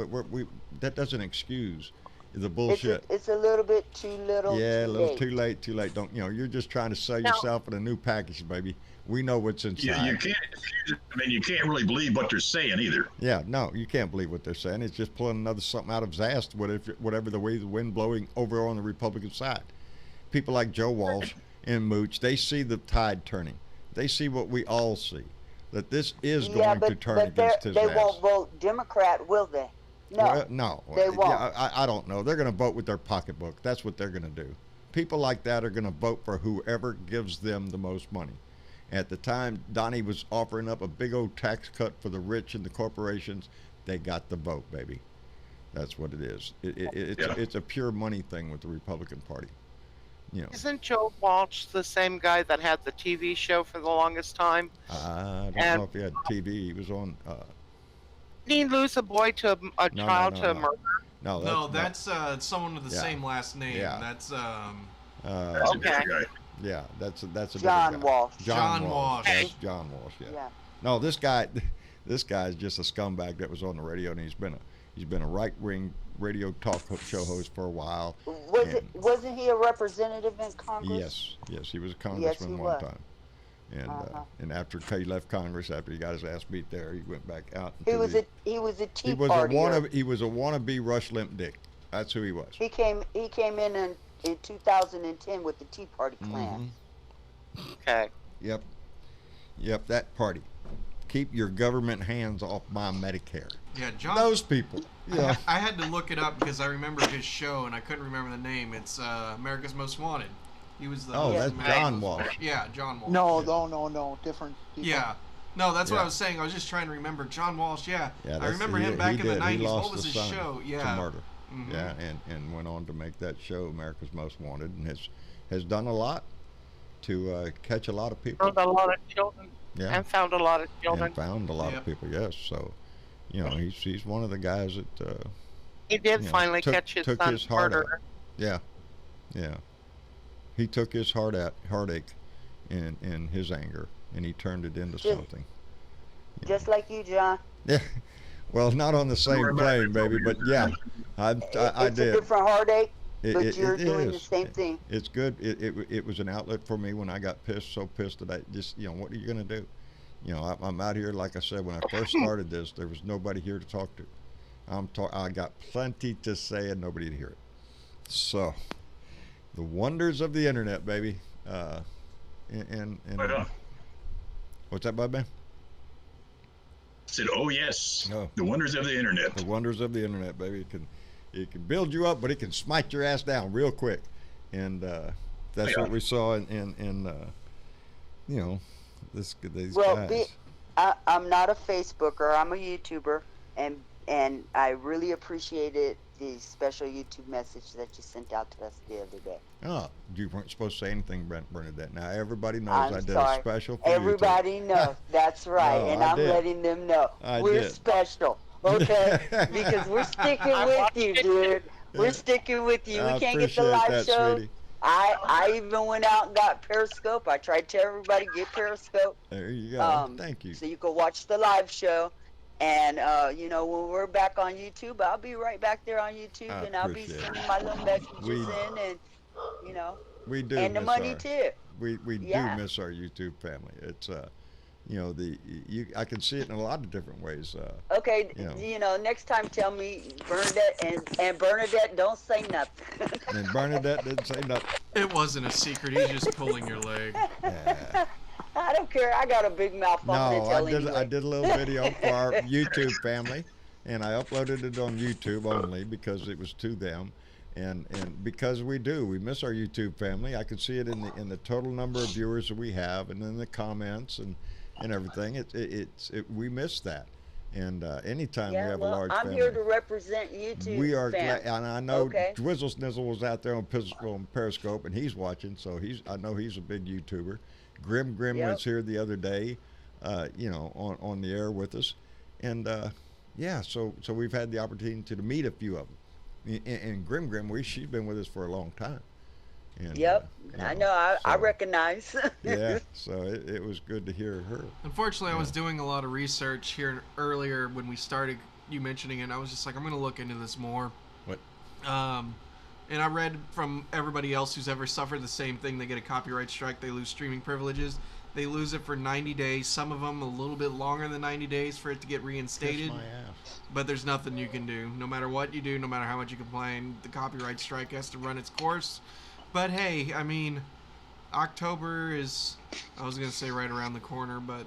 that doesn't excuse the bullshit. It's a little bit too little. Yeah, a little too late. Don't, you're just trying to sell yourself in a new package, baby. We know what's inside. Yeah, you can't excuse it. I mean, you can't really believe what they're saying either. Yeah, no, you can't believe what they're saying. It's just pulling something out of his ass, whatever the way the wind blowing over on the Republican side. People like Joe Walsh and Mooch, they see the tide turning. They see what we all see, that this is going to turn against his ass. They won't vote Democrat, will they? No, no, they won't. Yeah, I don't know. They're going to vote with their pocketbook. That's what they're going to do. People like that are going to vote for whoever gives them the most money. At the time, Donnie was offering up a big old tax cut for the rich and the corporations. They got the vote, baby. That's what it is. It's a pure money thing with the Republican Party. Isn't Joe Walsh the same guy that had the TV show for the longest time? I don't know if he had TV. He was on. Did he lose a boy to a child to murder? No, that's someone with the same last name. Yeah. That's okay. Yeah, that's a John Walsh. John Walsh. That's John Walsh. Yeah. No, this guy is just a scumbag that was on the radio, and he's been a right-wing radio talk show host for a while. Wasn't he a representative in Congress? Yes, he was a congressman one time. And and after he left Congress, after he got his ass beat there, he went back out. He was a Tea Partier. He was a wannabe Rush Limp Dick. That's who he was. He came in 2010 with the Tea Party clan. Mm-hmm. Okay. Yep, that party. Keep your government hands off my Medicare. Yeah, John. Those people. Yeah. I had to look it up because I remember his show and I couldn't remember the name. It's America's Most Wanted. He was the. Oh, that's John Walsh. Yeah, John Walsh. No, different people. Yeah. No, that's what I was saying. I was just trying to remember John Walsh. Yeah, I remember him back in the 90s. What was his show? Yeah. To murder. Mm-hmm. Yeah, and went on to make that show, America's Most Wanted, and has done a lot to catch a lot of people. Found a lot of children. Yeah. And found a lot of children. And found a lot of people, yes. So, he's one of the guys that... he did finally catch his son's murderer. Yeah. He took his heartache and his anger, and he turned it into something. Just like you, John. Yeah. Well, not on the same plane, baby, but yeah, I It's did. a different heartache, It, but it, you're it doing the is. same thing. It's good. It was an outlet for me when I got so pissed that I just, what are you gonna do? I'm out here, like I said, when I first started this, there was nobody here to talk to. I got plenty to say and nobody to hear it. So, the wonders of the internet, baby. And Right on. what's that, bud man? Said, oh yes, Oh. the wonders of the internet. The wonders of the internet, baby. It can build you up, but it can smite your ass down real quick. And that's what we saw in these Well, guys. I'm not a Facebooker. I'm a YouTuber, and I really appreciated the special YouTube message that you sent out to us the other day. Oh, you weren't supposed to say anything, Bernadette. Now everybody knows I'm I did sorry. a special for Everybody knows. That's right, No, and I I'm did. letting them know we're did. special. Okay, because we're sticking with you, dude. We're sticking with you. I We can't get the appreciate live that, show. sweetie. I even went out and got Periscope. I tried to tell everybody get Periscope. There you go. Thank you. So you can watch the live show. And when we're back on YouTube, I'll be right back there on YouTube, I and I'll be appreciate sending it. my little messages We- in, and We do. and the miss money our, too. We Yeah. do miss our YouTube family. It's I can see it in a lot of different ways. Okay, Yeah. next time tell me Bernadette and Bernadette don't say nothing. And Bernadette didn't say nothing. It wasn't a secret. He's just pulling your leg. Yeah. I don't care. I got a big mouth. I'm gonna No, tell I anyway. did a little video for our YouTube family, and I uploaded it on YouTube only because it was to them, and because we miss our YouTube family. I can see it in the total number of viewers that we have, and in the comments and everything. We miss that, and anytime we have a large I'm family. here to represent YouTube. We are fam. glad, and I know Okay. Dwizzle Snizzle was out there on Periscope, and he's watching, so I know he's a big YouTuber. Grim Yep. was here the other day, on the air with us, and so we've had the opportunity to meet a few of them. And Grim, she's been with us for a long time. And, Yep, I know. I so- recognize. Yeah, so it was good to hear her. Unfortunately, I was doing a lot of research here earlier when we started you mentioning it. And I was just like, I'm going to look into this more. What? And I read from everybody else who's ever suffered the same thing. They get a copyright strike. They lose streaming privileges. They lose it for 90 days. Some of them a little bit longer than 90 days for it to get reinstated. Kiss my ass. But there's nothing you can do. No matter what you do, no matter how much you complain, the copyright strike has to run its course. But hey, I mean, October is, I was going to say right around the corner, but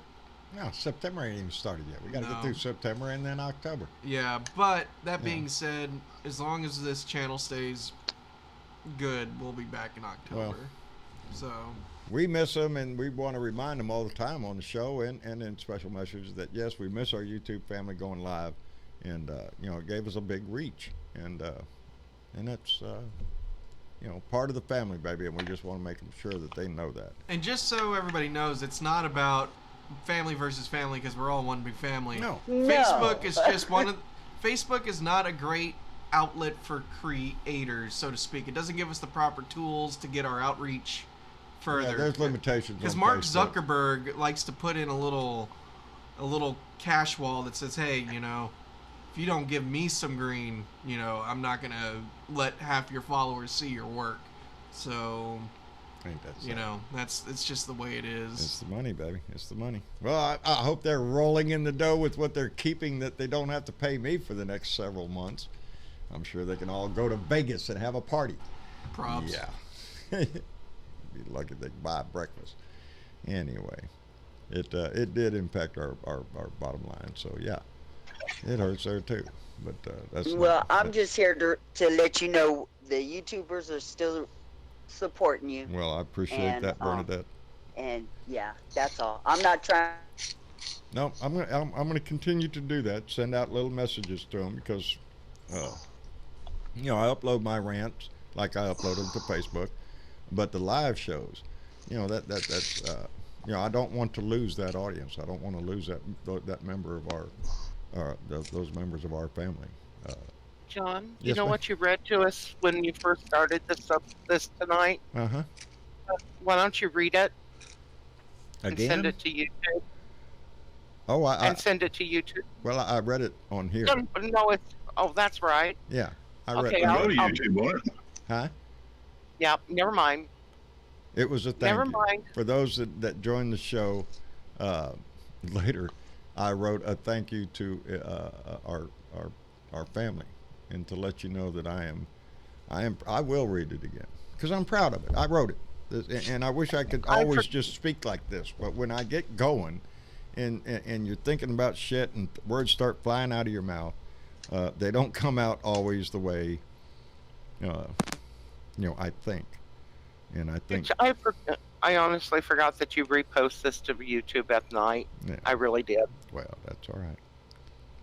No, September ain't even started yet. We got to No. get through September and then October. yeah. But that Yeah. being said, as long as this channel stays good, we'll be back in October. So, We miss them, and we want to remind them all the time on the show and in special messages that, yes, we miss our YouTube family going live. And, it gave us a big reach. And that's, part of the family, baby. And we just want to make them sure that they know that. and just so everybody knows, it's not about family versus family because we're all one big family. No. Facebook is just one of. Facebook is not a great outlet for creators, so to speak. It doesn't give us the proper tools to get our outreach further. Yeah, there's limitations Because on Mark Facebook. Zuckerberg likes to put in a little cash wall that says, "Hey, if you don't give me some green, I'm not gonna let half your followers see your work." So, Ain't that so? it's just the way it It's is. the money, baby. It's the money. Well, I hope they're rolling in the dough with what they're keeping, that they don't have to pay me for the next several months. I'm sure they can all go to Vegas and have a party. Props. Yeah. Be lucky they can buy breakfast. Anyway, it did impact our bottom line. So, yeah, it hurts there, too. But that's Well, not, I'm just here to let you know the YouTubers are still supporting you. Well, I appreciate And, that, Bernadette. And yeah, that's all. I'm not trying. No, I'm gonna continue to do that. Send out little messages to them because, I upload my rants like I upload them to Facebook, but the live shows, that's I don't want to lose that audience. I don't want to lose that member of those members of our family. John, you Yes, know ma'am. what you read to us when you first started this tonight? Uh-huh. Why don't you read it and Again? send it to YouTube? Oh, and send it to you too. Well, I read it on here. No, it's. Oh, that's right. Yeah, I read Okay, it. Go to YouTube, boy. Huh? Yeah, never mind. It was a thank Never you. mind. For those that joined the show later, I wrote a thank you to our family, and to let you know that I will read it again because I'm proud of it. I wrote it, and I wish I could always just speak like this, but when I get going, and you're thinking about shit and words start flying out of your mouth, they don't come out always the way I think. And I think I honestly forgot that you repost this to YouTube at night. Yeah. I really did. Well, that's all right.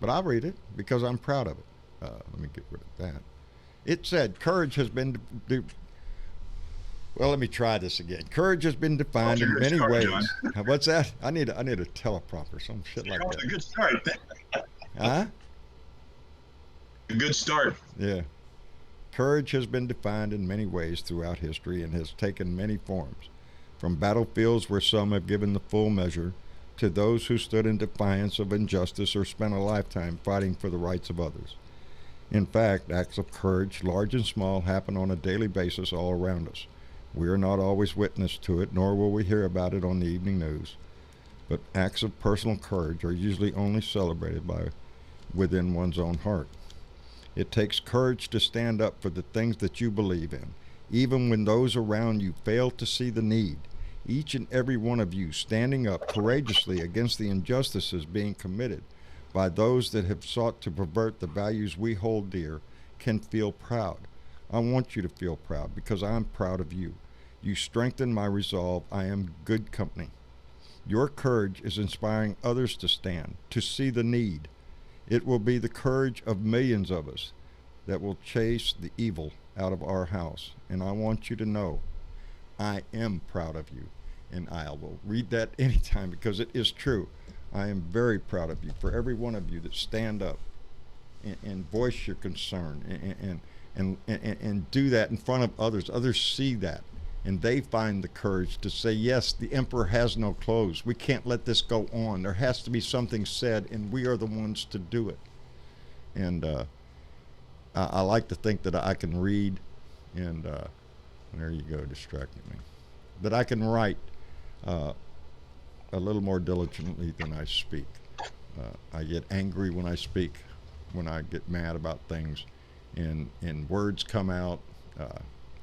But I'll read it because I'm proud of it. Let me get rid of that. It said, courage has been... Well, let me try this again. Courage has been defined in many ways. What's that? I need a teleprompter, some shit like that. A good start. Huh? A good start. Yeah. Courage has been defined in many ways throughout history and has taken many forms, from battlefields where some have given the full measure to those who stood in defiance of injustice or spent a lifetime fighting for the rights of others. In fact, acts of courage, large and small, happen on a daily basis all around us. We are not always witness to it, nor will we hear about it on the evening news. But acts of personal courage are usually only celebrated within one's own heart. It takes courage to stand up for the things that you believe in, even when those around you fail to see the need. Each and every one of you standing up courageously against the injustices being committed by those that have sought to pervert the values we hold dear can feel proud. I want you to feel proud because I'm proud of you. You strengthen my resolve. I am good company. Your courage is inspiring others to stand, to see the need. It will be the courage of millions of us that will chase the evil out of our house. And I want you to know I am proud of you. And I will read that anytime because it is true. I am very proud of you, for every one of you that stand up and voice your concern and do that in front of others. Others see that and they find the courage to say, yes, the emperor has no clothes. We can't let this go on. There has to be something said, and we are the ones to do it. And I like to think that I can read, and there you go, distracting me, that I can write a little more diligently than I speak. I get angry when I speak, when I get mad about things, and words come out.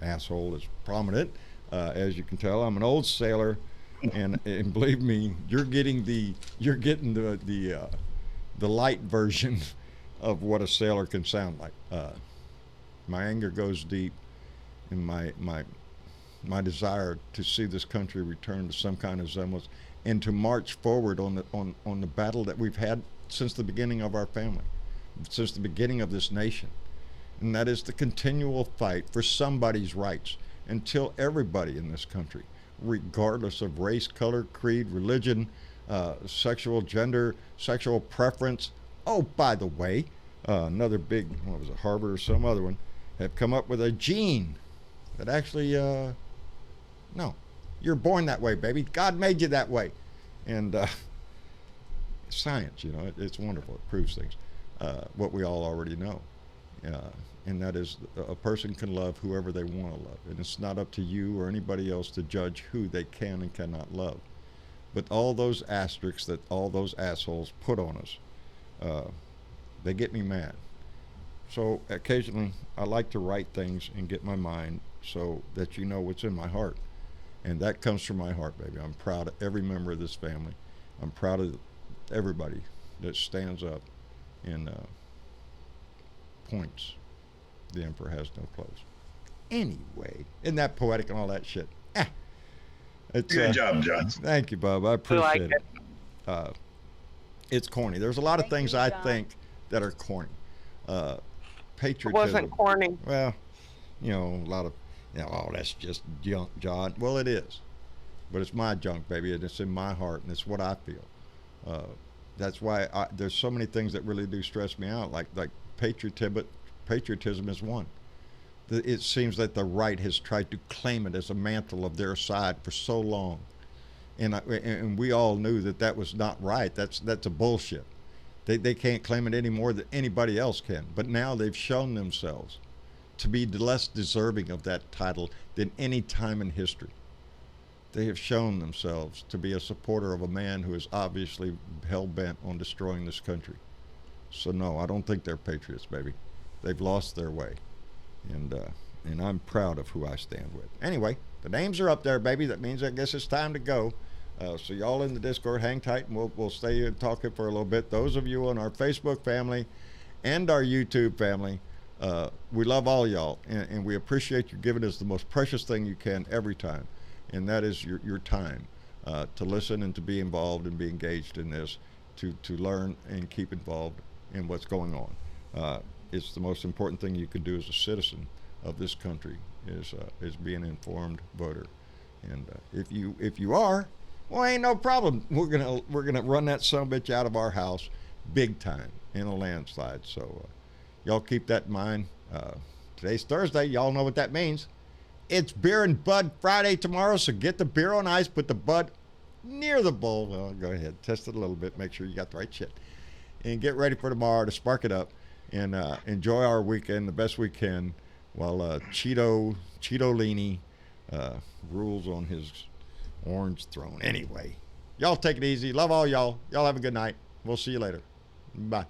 Asshole is prominent. As you can tell, I'm an old sailor, and believe me, you're getting the light version of what a sailor can sound like. My anger goes deep, and my desire to see this country return to some kind of semblance, and to march forward on the battle that we've had since the beginning of our family, since the beginning of this nation, and that is the continual fight for somebody's rights. Until everybody in this country, regardless of race, color, creed, religion, sexual gender, sexual preference. Oh, by the way, another big, what was it, Harvard or some other one, have come up with a gene that actually, no, you're born that way, baby. God made you that way. And science, it's wonderful. It proves things, what we all already know. And that is, a person can love whoever they want to love. And it's not up to you or anybody else to judge who they can and cannot love. But all those asterisks that all those assholes put on us, they get me mad. So occasionally I like to write things and get my mind so that you know what's in my heart. And that comes from my heart, baby. I'm proud of every member of this family. I'm proud of everybody that stands up and points. The emperor has no clothes. Anyway, isn't that poetic and all that shit? It's, good job, John. Thank you, Bob. I appreciate it. It's corny. There's a lot of things I think that are corny. Patriotism. It wasn't corny. Well, a lot of, oh, that's just junk, John. Well, it is. But it's my junk, baby, and it's in my heart, and it's what I feel. That's why there's so many things that really do stress me out, like patriotism is one. It seems that the right has tried to claim it as a mantle of their side for so long, and we all knew that was not right. That's a bullshit. They can't claim it any more than anybody else can. But now they've shown themselves to be less deserving of that title than any time in history. They have shown themselves to be a supporter of a man who is obviously hell-bent on destroying this country. So no, I don't think they're patriots, baby. They've lost their way. And I'm proud of who I stand with. Anyway, the names are up there, baby. That means I guess it's time to go. So y'all in the Discord, hang tight, and we'll stay talking for a little bit. Those of you on our Facebook family and our YouTube family, we love all y'all, and we appreciate you giving us the most precious thing you can every time, and that is your time to listen and to be involved and be engaged in this, to learn and keep involved in what's going on. It's the most important thing you can do as a citizen of this country is be an informed voter, and if you are, well, ain't no problem. We're gonna run that sumbitch out of our house, big time, in a landslide. So y'all keep that in mind. Today's Thursday. Y'all know what that means. It's Beer and Bud Friday tomorrow. So get the beer on ice, put the bud near the bowl. Well, go ahead, test it a little bit, make sure you got the right shit, and get ready for tomorrow to spark it up and enjoy our weekend the best we can while Cheeto-Lini rules on his orange throne. Anyway, y'all take it easy. Love all y'all. Y'all have a good night. We'll see you later. Bye.